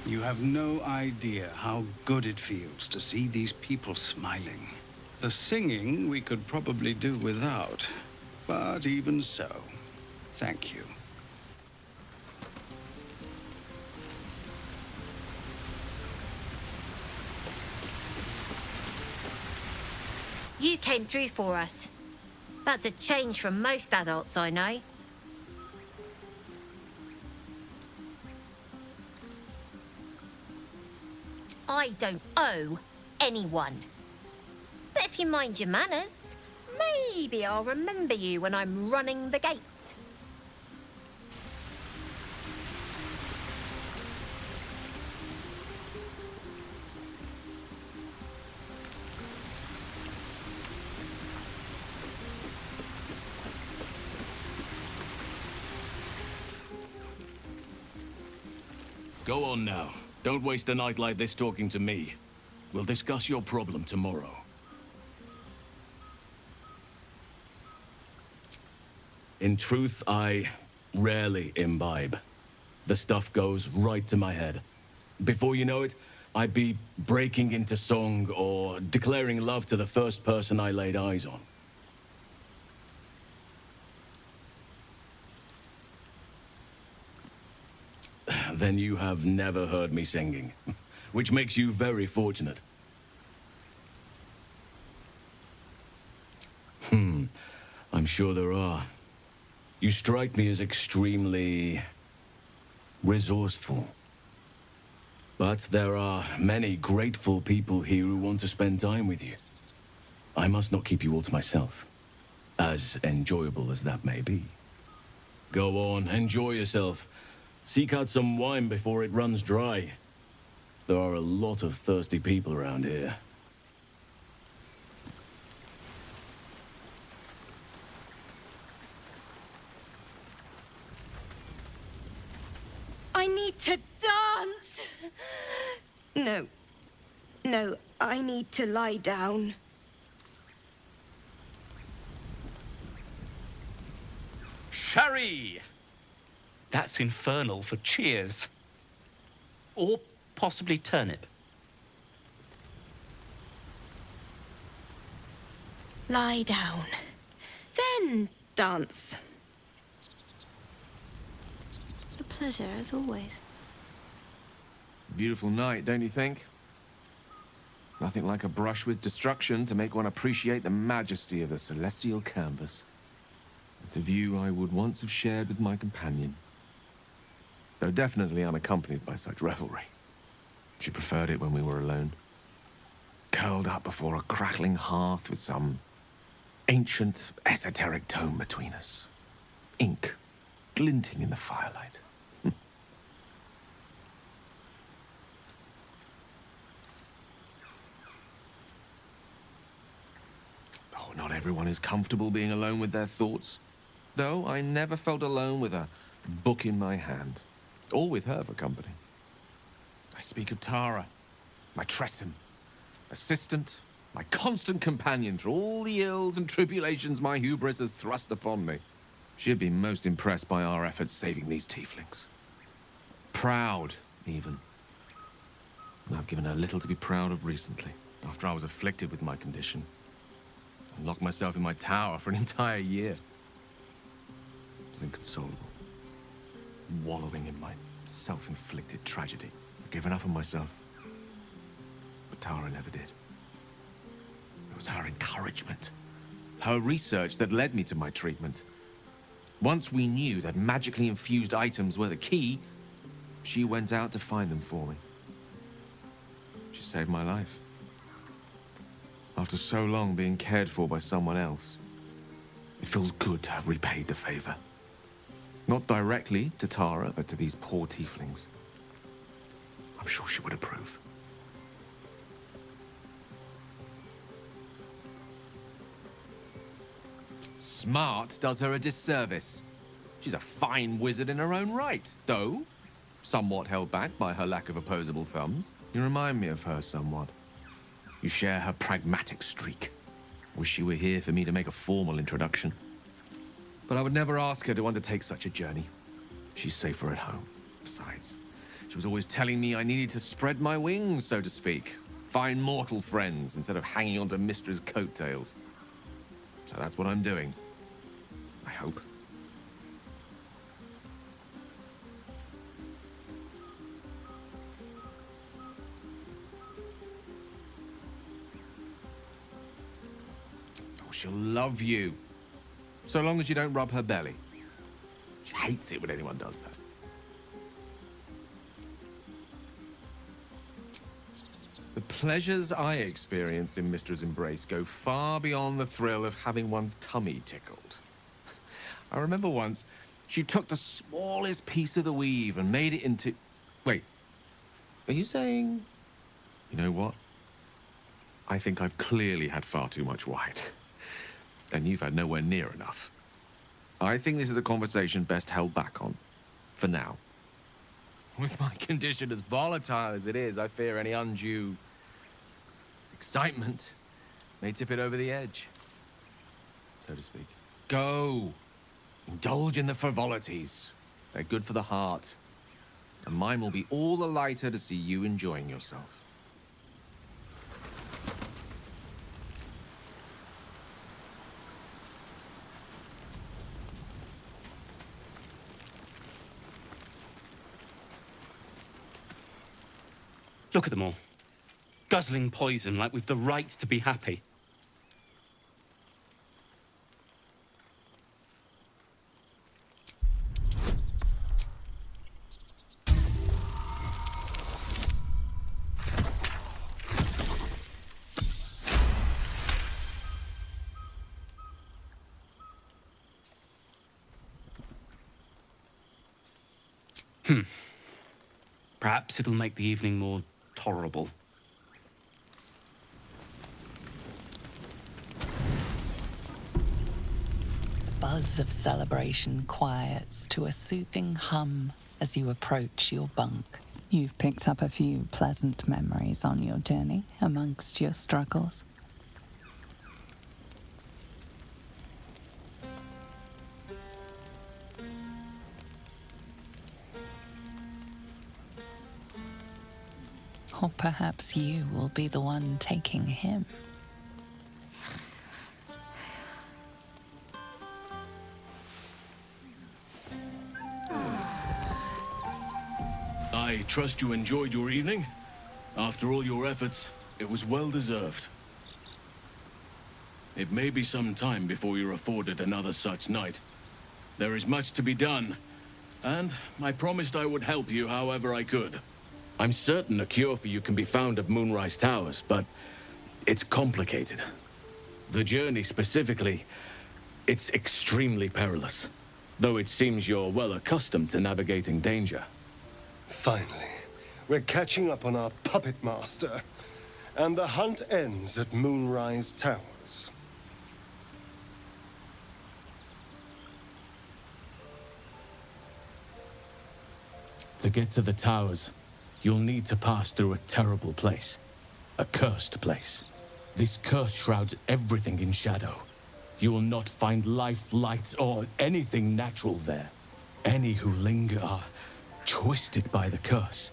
You have no idea how good it feels to see these people smiling. The singing we could probably do without, but even so, thank you. You came through for us. That's a change from most adults I know. I don't owe anyone. But if you mind your manners, maybe I'll remember you when I'm running the gate. Go on now. Don't waste a night like this talking to me. We'll discuss your problem tomorrow. In truth, I rarely imbibe. The stuff goes right to my head. Before you know it, I'd be breaking into song or declaring love to the first person I laid eyes on. Then you have never heard me singing, which makes you very fortunate. I'm sure there are. You strike me as extremely resourceful. But there are many grateful people here who want to spend time with you. I must not keep you all to myself, as enjoyable as that may be. Go on, enjoy yourself. Seek out some wine before it runs dry. There are a lot of thirsty people around here. I need to dance! No. No, I need to lie down. Sherry! That's infernal for cheers. Or possibly turnip. Lie down. Then dance. A pleasure, as always. Beautiful night, don't you think? Nothing like a brush with destruction to make one appreciate the majesty of the celestial canvas. It's a view I would once have shared with my companion. Though definitely unaccompanied by such revelry. She preferred it when we were alone. Curled up before a crackling hearth with some ancient, esoteric tome between us. Ink glinting in the firelight. Oh, not everyone is comfortable being alone with their thoughts. Though I never felt alone with a book in my hand. Or with her for company. I speak of Tara, my Tressim, assistant, my constant companion through all the ills and tribulations my hubris has thrust upon me. She'd be most impressed by our efforts saving these tieflings. Proud, even. And I've given her little to be proud of recently, after I was afflicted with my condition. I locked myself in my tower for an entire year. It was inconsolable. Wallowing in my self-inflicted tragedy. I've given up on myself. But Tara never did. It was her encouragement, her research that led me to my treatment. Once we knew that magically infused items were the key, she went out to find them for me. She saved my life. After so long being cared for by someone else, it feels good to have repaid the favor. Not directly to Tara, but to these poor tieflings. I'm sure she would approve. Smart does her a disservice. She's a fine wizard in her own right, though somewhat held back by her lack of opposable thumbs. You remind me of her somewhat. You share her pragmatic streak. Wish she were here for me to make a formal introduction. But I would never ask her to undertake such a journey. She's safer at home. Besides, she was always telling me I needed to spread my wings, so to speak. Find mortal friends instead of hanging onto Mistra's coattails. So that's what I'm doing. I hope. Oh, she'll love you. So long as you don't rub her belly. She hates it when anyone does that. The pleasures I experienced in Mistra's embrace go far beyond the thrill of having one's tummy tickled. I remember once, she took the smallest piece of the weave and made it into... Wait, are you saying... You know what? I think I've clearly had far too much wine. And you've had nowhere near enough. I think this is a conversation best held back on. For now. With my condition as volatile as it is, I fear any undue excitement may tip it over the edge, so to speak. Go! Indulge in the frivolities. They're good for the heart. And mine will be all the lighter to see you enjoying yourself. Look at them all. Guzzling poison like we've the right to be happy. Perhaps it'll make the evening more tolerable. The buzz of celebration quiets to a soothing hum as you approach your bunk. You've picked up a few pleasant memories on your journey amongst your struggles. Or perhaps you will be the one taking him. I trust you enjoyed your evening. After all your efforts, it was well deserved. It may be some time before you're afforded another such night. There is much to be done, and I promised I would help you however I could. I'm certain a cure for you can be found at Moonrise Towers, but it's complicated. The journey specifically, it's extremely perilous. Though it seems you're well accustomed to navigating danger. Finally, we're catching up on our puppet master. And the hunt ends at Moonrise Towers. To get to the towers, you'll need to pass through a terrible place. A cursed place. This curse shrouds everything in shadow. You will not find life, light, or anything natural there. Any who linger are twisted by the curse.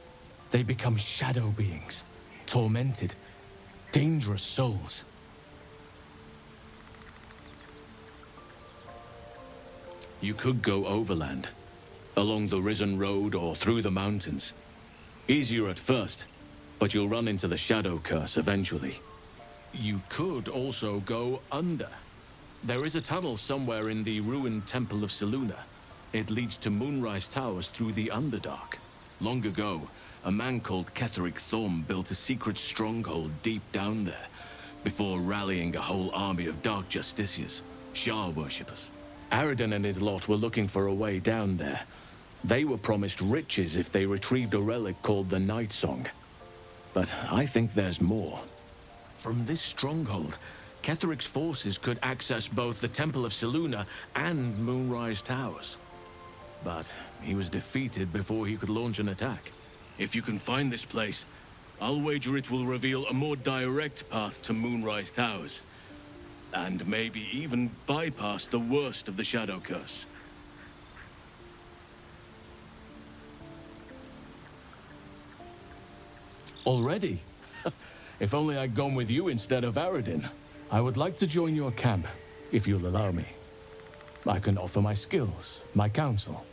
They become shadow beings, tormented, dangerous souls. You could go overland, along the Risen Road or through the mountains. Easier at first, but you'll run into the shadow curse eventually. You could also go under. There is a tunnel somewhere in the ruined Temple of Selûne. It leads to Moonrise Towers through the Underdark. Long ago, a man called Ketheric Thorm built a secret stronghold deep down there, before rallying a whole army of Dark Justiciars, Shah worshippers. Aradin and his lot were looking for a way down there. They were promised riches if they retrieved a relic called the Night Song. But I think there's more. From this stronghold, Ketheric's forces could access both the Temple of Selûne and Moonrise Towers. but he was defeated before he could launch an attack. If you can find this place, I'll wager it will reveal a more direct path to Moonrise Towers, and maybe even bypass the worst of the Shadow Curse. Already? If only I'd gone with you instead of Aradin. I would like to join your camp, if you'll allow me. I can offer my skills, my counsel.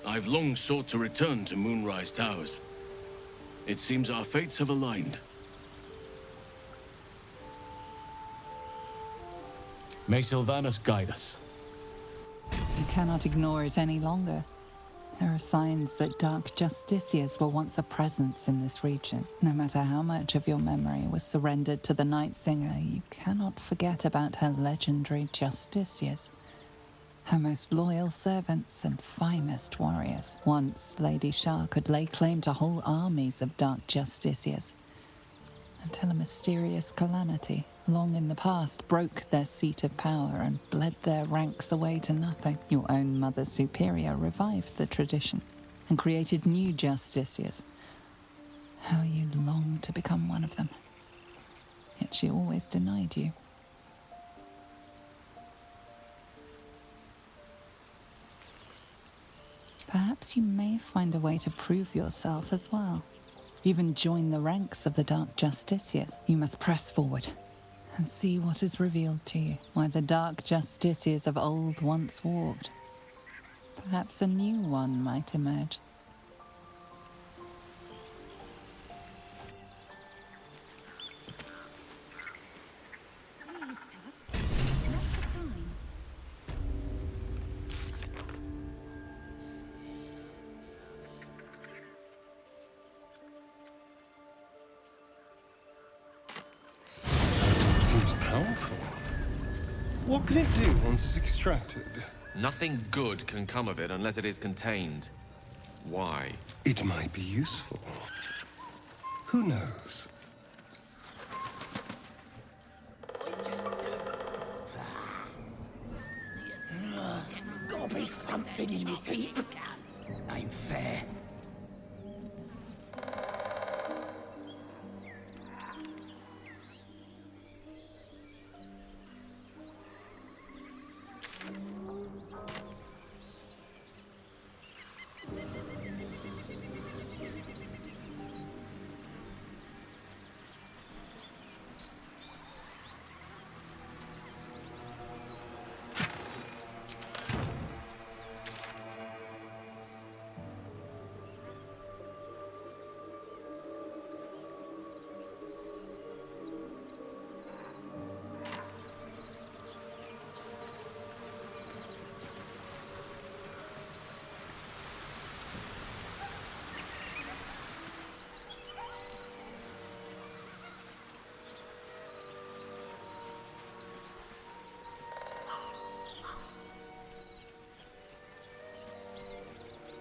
I've long sought to return to Moonrise Towers. It seems our fates have aligned. May Sylvanus guide us. You cannot ignore it any longer. There are signs that dark justiciars were once a presence in this region. No matter how much of your memory was surrendered to the Night Singer, you cannot forget about her legendary justiciars. Her most loyal servants and finest warriors. Once, Lady Shah could lay claim to whole armies of dark justiciars, until a mysterious calamity, long in the past, broke their seat of power and bled their ranks away to nothing. Your own Mother Superior revived the tradition and created new justiciars. How you longed to become one of them. Yet she always denied you. Perhaps you may find a way to prove yourself as well. Even join the ranks of the Dark Justiciars. You must press forward and see what is revealed to you, where the Dark Justiciars of old once walked. Perhaps a new one might emerge. Powerful. What can it do once it's extracted? Nothing good can come of it unless it is contained. Why? It might be useful. Who knows? Gotta be something in this heap. Ain't fair.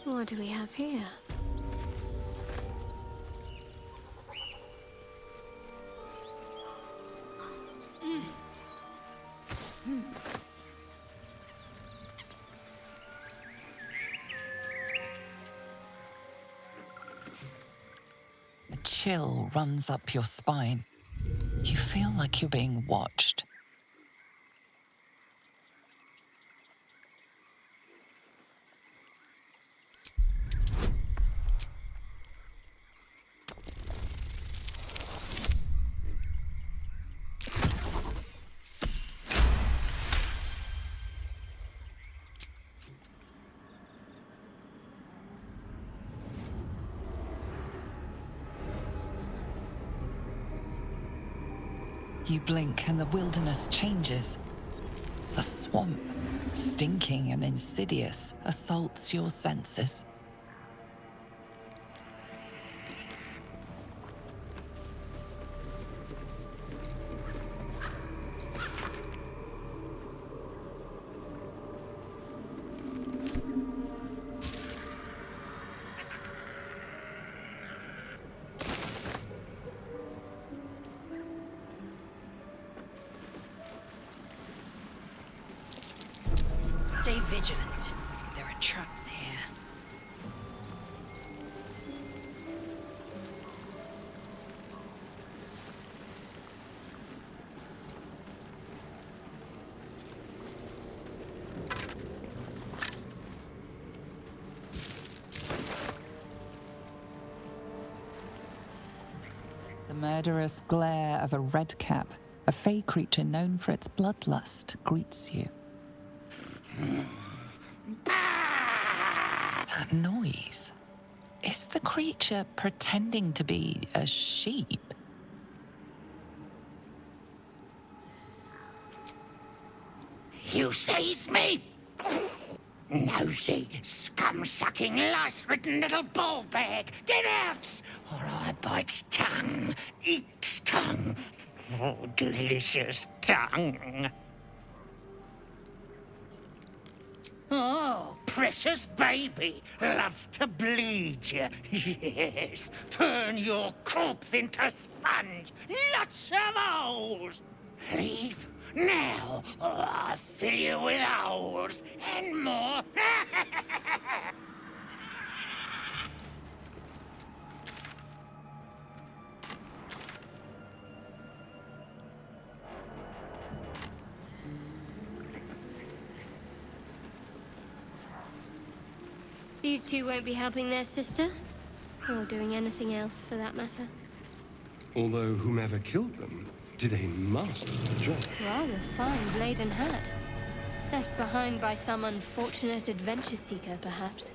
What do we have here? A chill runs up your spine. You feel like you're being watched. You blink and the wilderness changes. A swamp, stinking and insidious, assaults your senses. Stay vigilant. There are traps here. murderous glare of a redcap, a fey creature known for its bloodlust, greets you. That noise. Is the creature pretending to be a sheep? You seize me? Nosy, scum-sucking, lice-ridden little ball bag! Get out! Or I bite tongue, eat tongue. Oh, delicious tongue. Oh, precious baby, loves to bleed you. Yes, turn your corpse into sponge. Lots of holes. Leave now, or I'll fill you with holes and more. These two won't be helping their sister, or doing anything else for that matter. Although whomever killed them did a masterful job. Rather fine blade and hat. Left behind by some unfortunate adventure seeker, perhaps.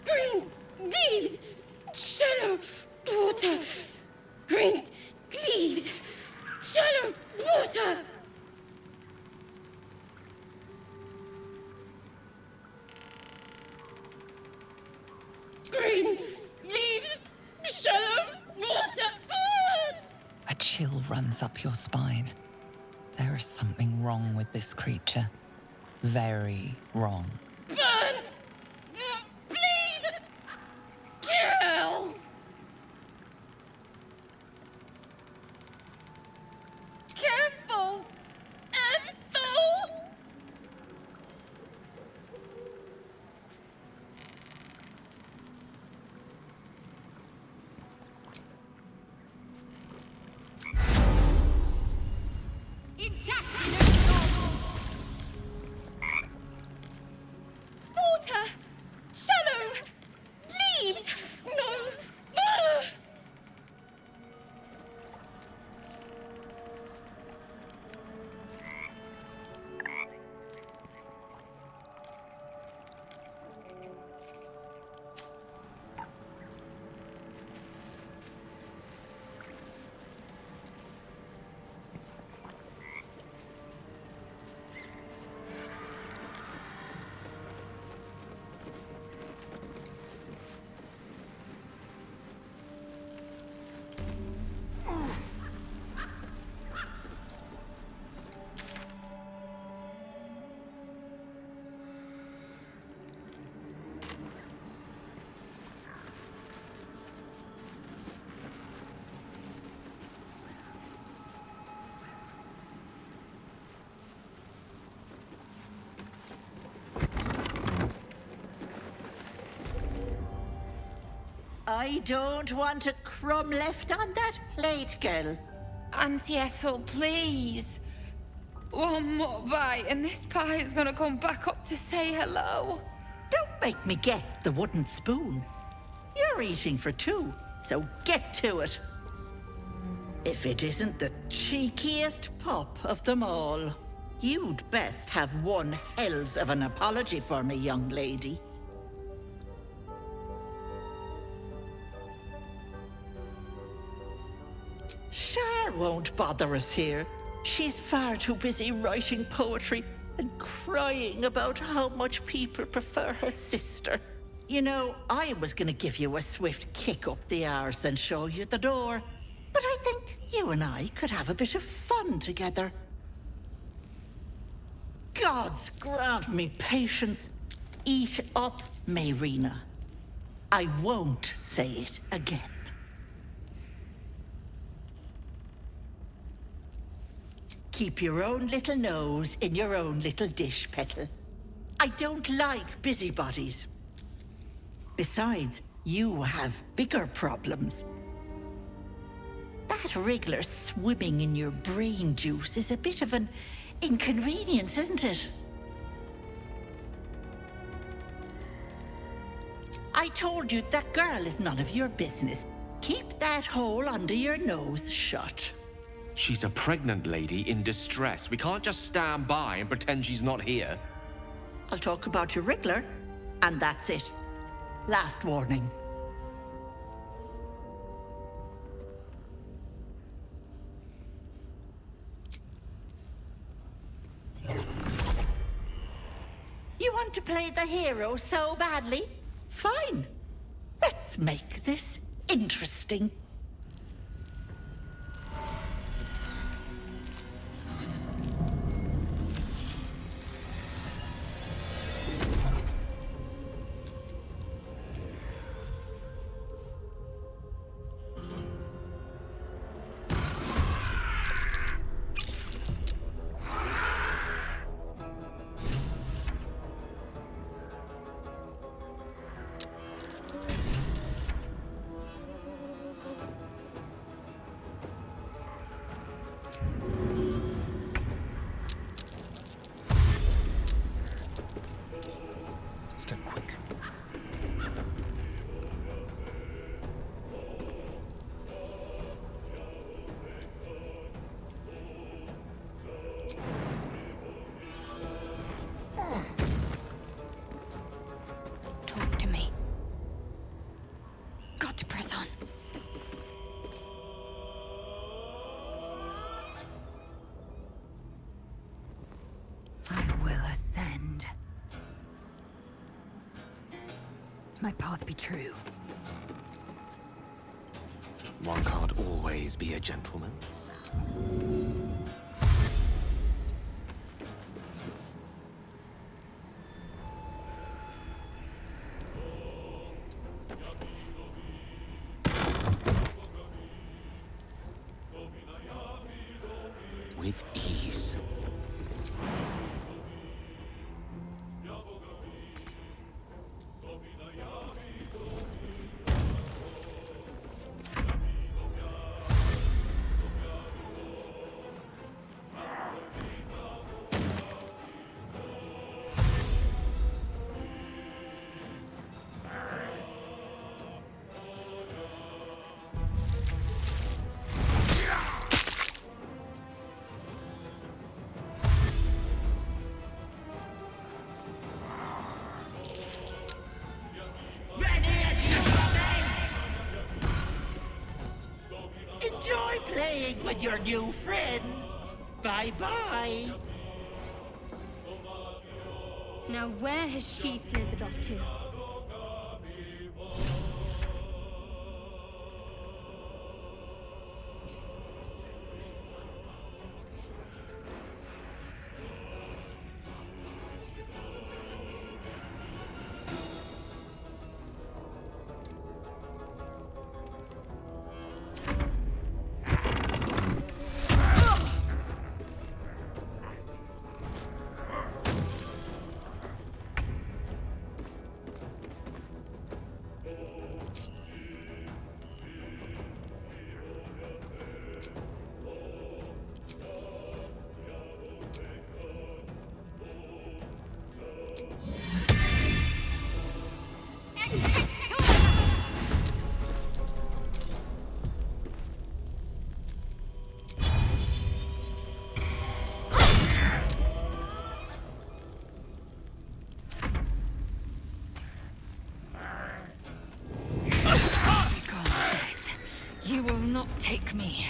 Green leaves, shallow water. Green leaves, shallow water. Green leaves, shallow water. A chill runs up your spine. There is something wrong with this creature. Very wrong. Burn! Bleed! Kill! Careful! Ethel! Water! Shallow! Leaves! No! Ah! I don't want a crumb left on that plate, girl. Auntie Ethel, please. One more bite and this pie is gonna come back up to say hello. Don't make me get the wooden spoon. You're eating for two, so get to it. If it isn't the cheekiest pop of them all, you'd best have one hells of an apology for me, young lady. Shar won't bother us here. She's far too busy writing poetry and crying about how much people prefer her sister. You know, I was gonna give you a swift kick up the arse and show you the door, but I think you and I could have a bit of fun together. Gods grant me patience. Eat up, Mayrina. I won't say it again. Keep your own little nose in your own little dish, Petal. I don't like busybodies. Besides, you have bigger problems. That wriggler swimming in your brain juice is a bit of an inconvenience, isn't it? I told you that girl is none of your business. Keep that hole under your nose shut. She's a pregnant lady in distress. We can't just stand by and pretend she's not here. I'll talk about your wriggler, and that's it. Last warning. You want to play the hero so badly? Fine. Let's make this interesting. Step quick. Talk to me. Got to press on. I will ascend. My path be true. One can't always be a gentleman. With ease. Enjoy playing with your new friends. Bye-bye. Now where has she slithered off to? You will not take me.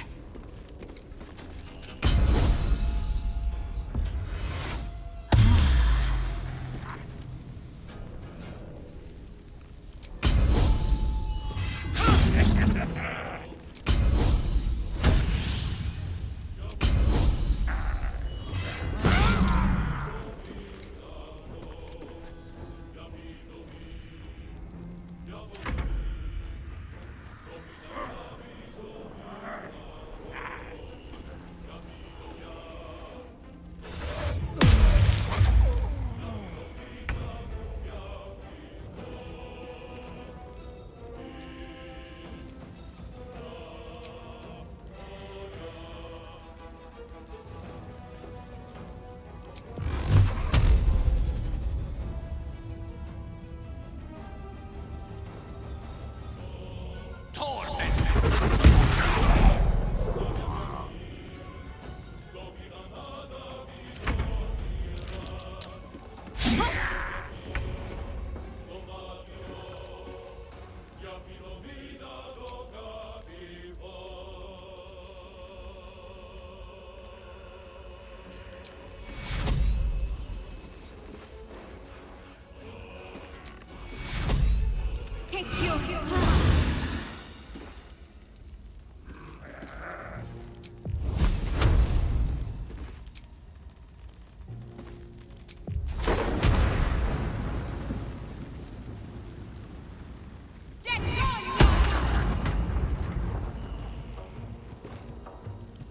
Take your...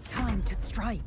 Time to strike.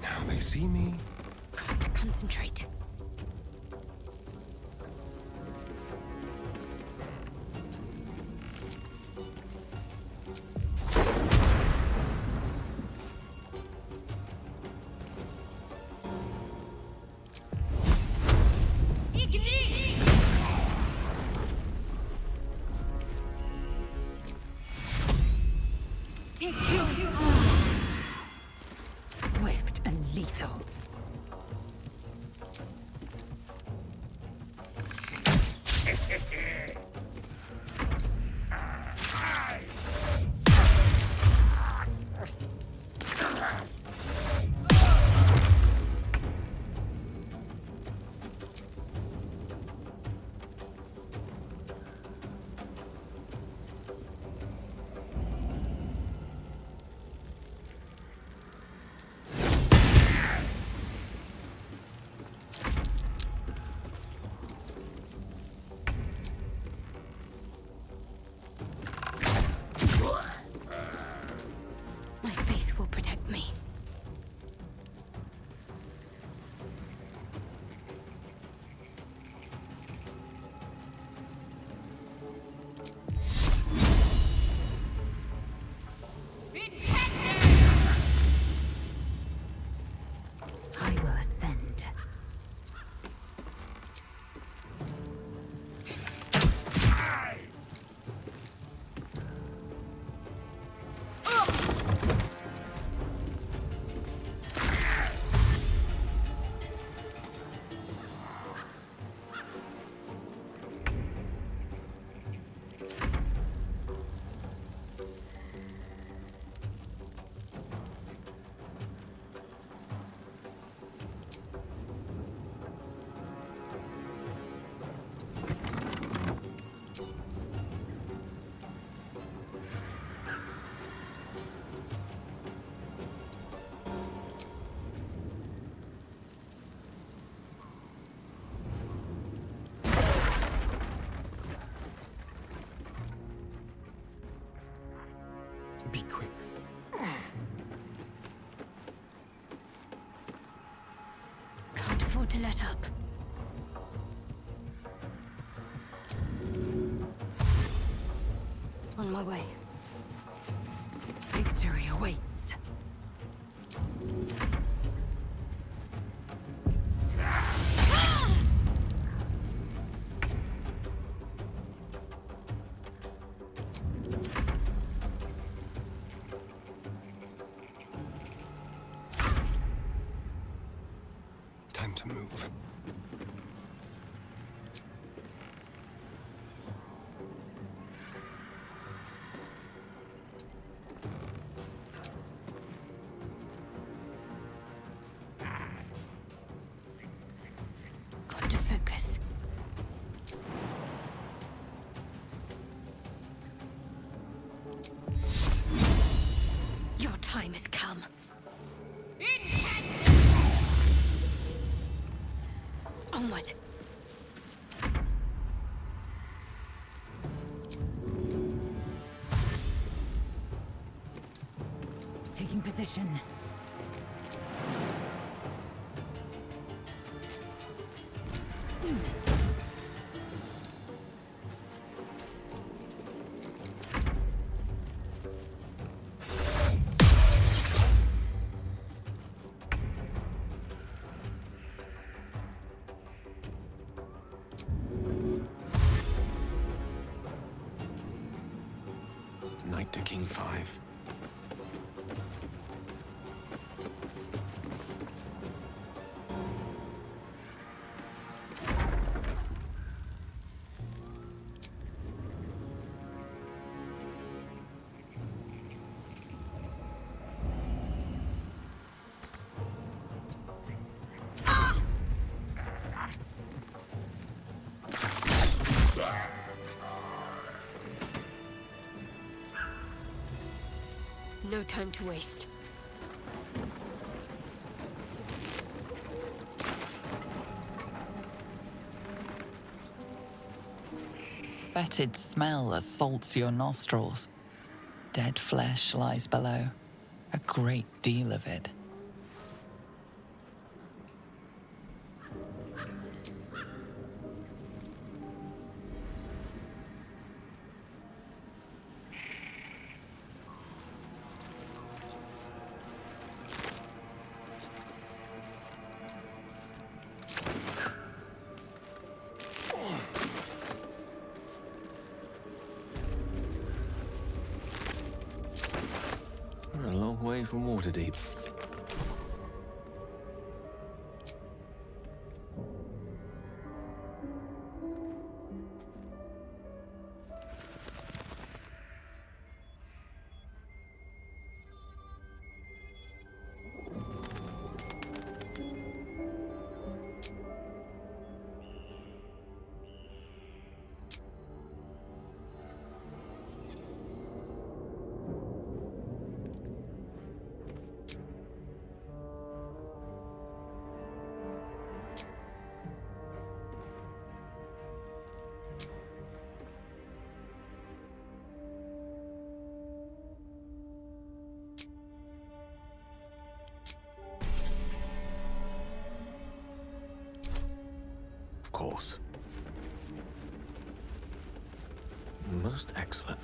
Now they see me. Can't concentrate. Take your... Swift and lethal. My faith will protect me. I will ascend. Be quick. Can't afford to let up. On my way. Victory awaits. Time to move. time has come. Onward. Taking position. Knight to King 5. No time to waste. Fetid smell assaults your nostrils. Dead flesh lies below. A great deal of it. We're a long way from Waterdeep. Of course. Most excellent.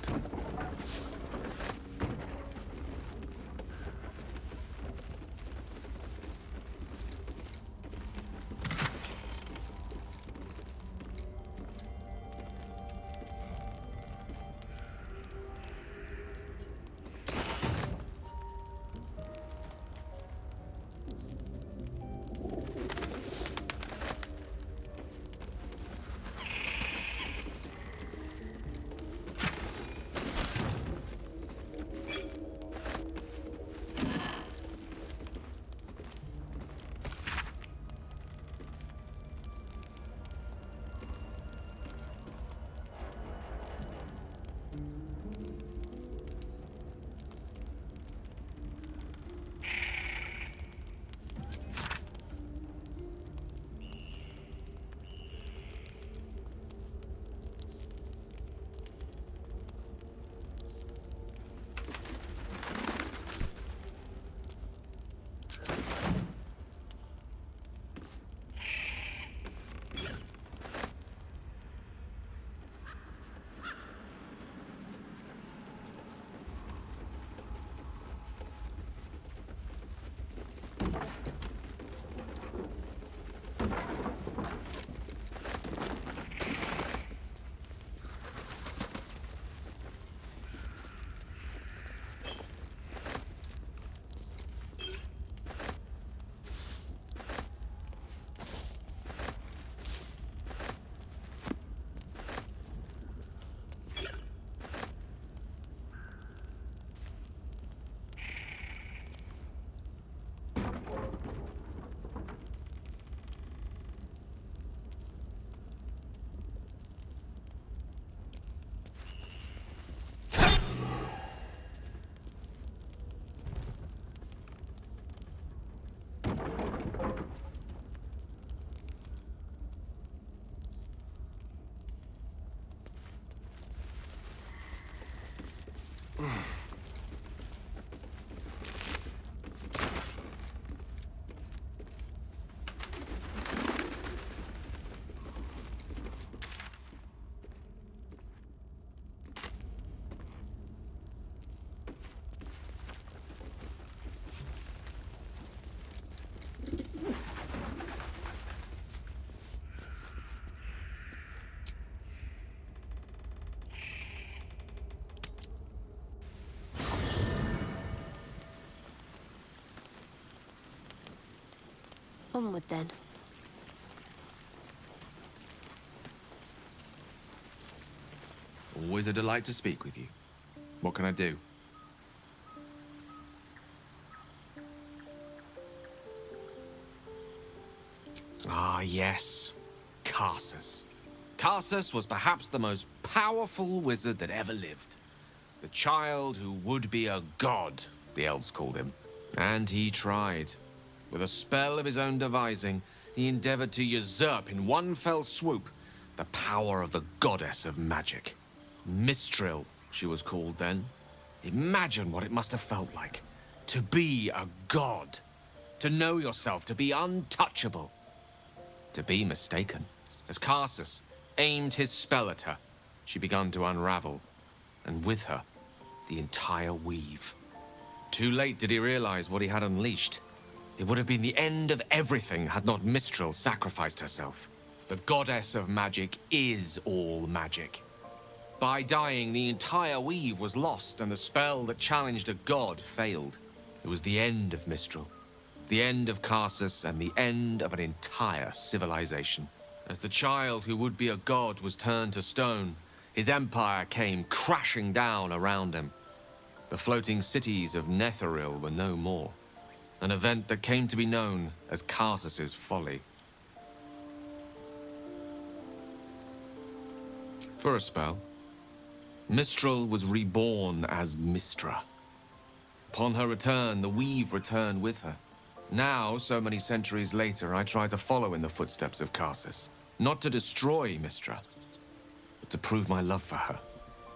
Onward then. Always a delight to speak with you. What can I do? Ah, yes. Karsus. Karsus was perhaps the most powerful wizard that ever lived. The child who would be a god, the elves called him. And he tried. With a spell of his own devising, he endeavored to usurp in one fell swoop the power of the goddess of magic. Mistral, she was called then. Imagine what it must have felt like. To be a god. To know yourself, to be untouchable. To be mistaken. As Karsus aimed his spell at her, she began to unravel. And with her, the entire weave. Too late did he realize what he had unleashed. It would have been the end of everything had not Mistral sacrificed herself. The goddess of magic is all magic. By dying, the entire weave was lost, and the spell that challenged a god failed. It was the end of Mistral, the end of Karsus, and the end of an entire civilization. As the child who would be a god was turned to stone, his empire came crashing down around him. The floating cities of Netheril were no more, an event that came to be known as Karsus's folly. For a spell, Mistral was reborn as Mistra. Upon her return, the weave returned with her. Now, so many centuries later, I try to follow in the footsteps of Karsus. Not to destroy Mistra, but to prove my love for her.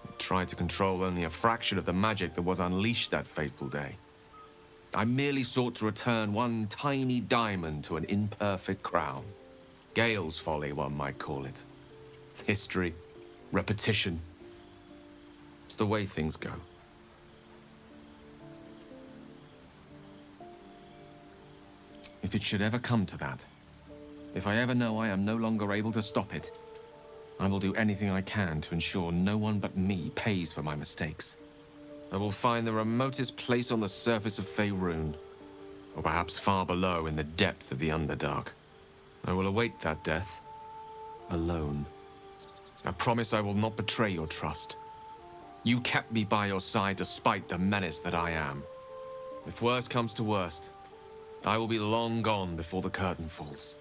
I tried to control only a fraction of the magic that was unleashed that fateful day. I merely sought to return one tiny diamond to an imperfect crown. Gale's folly, one might call it. History, repetition. It's the way things go. If it should ever come to that, if I ever know I am no longer able to stop it, I will do anything I can to ensure no one but me pays for my mistakes. I will find the remotest place on the surface of Faerun, or perhaps far below in the depths of the Underdark. I will await that death, alone. I promise I will not betray your trust. You kept me by your side despite the menace that I am. If worst comes to worst, I will be long gone before the curtain falls.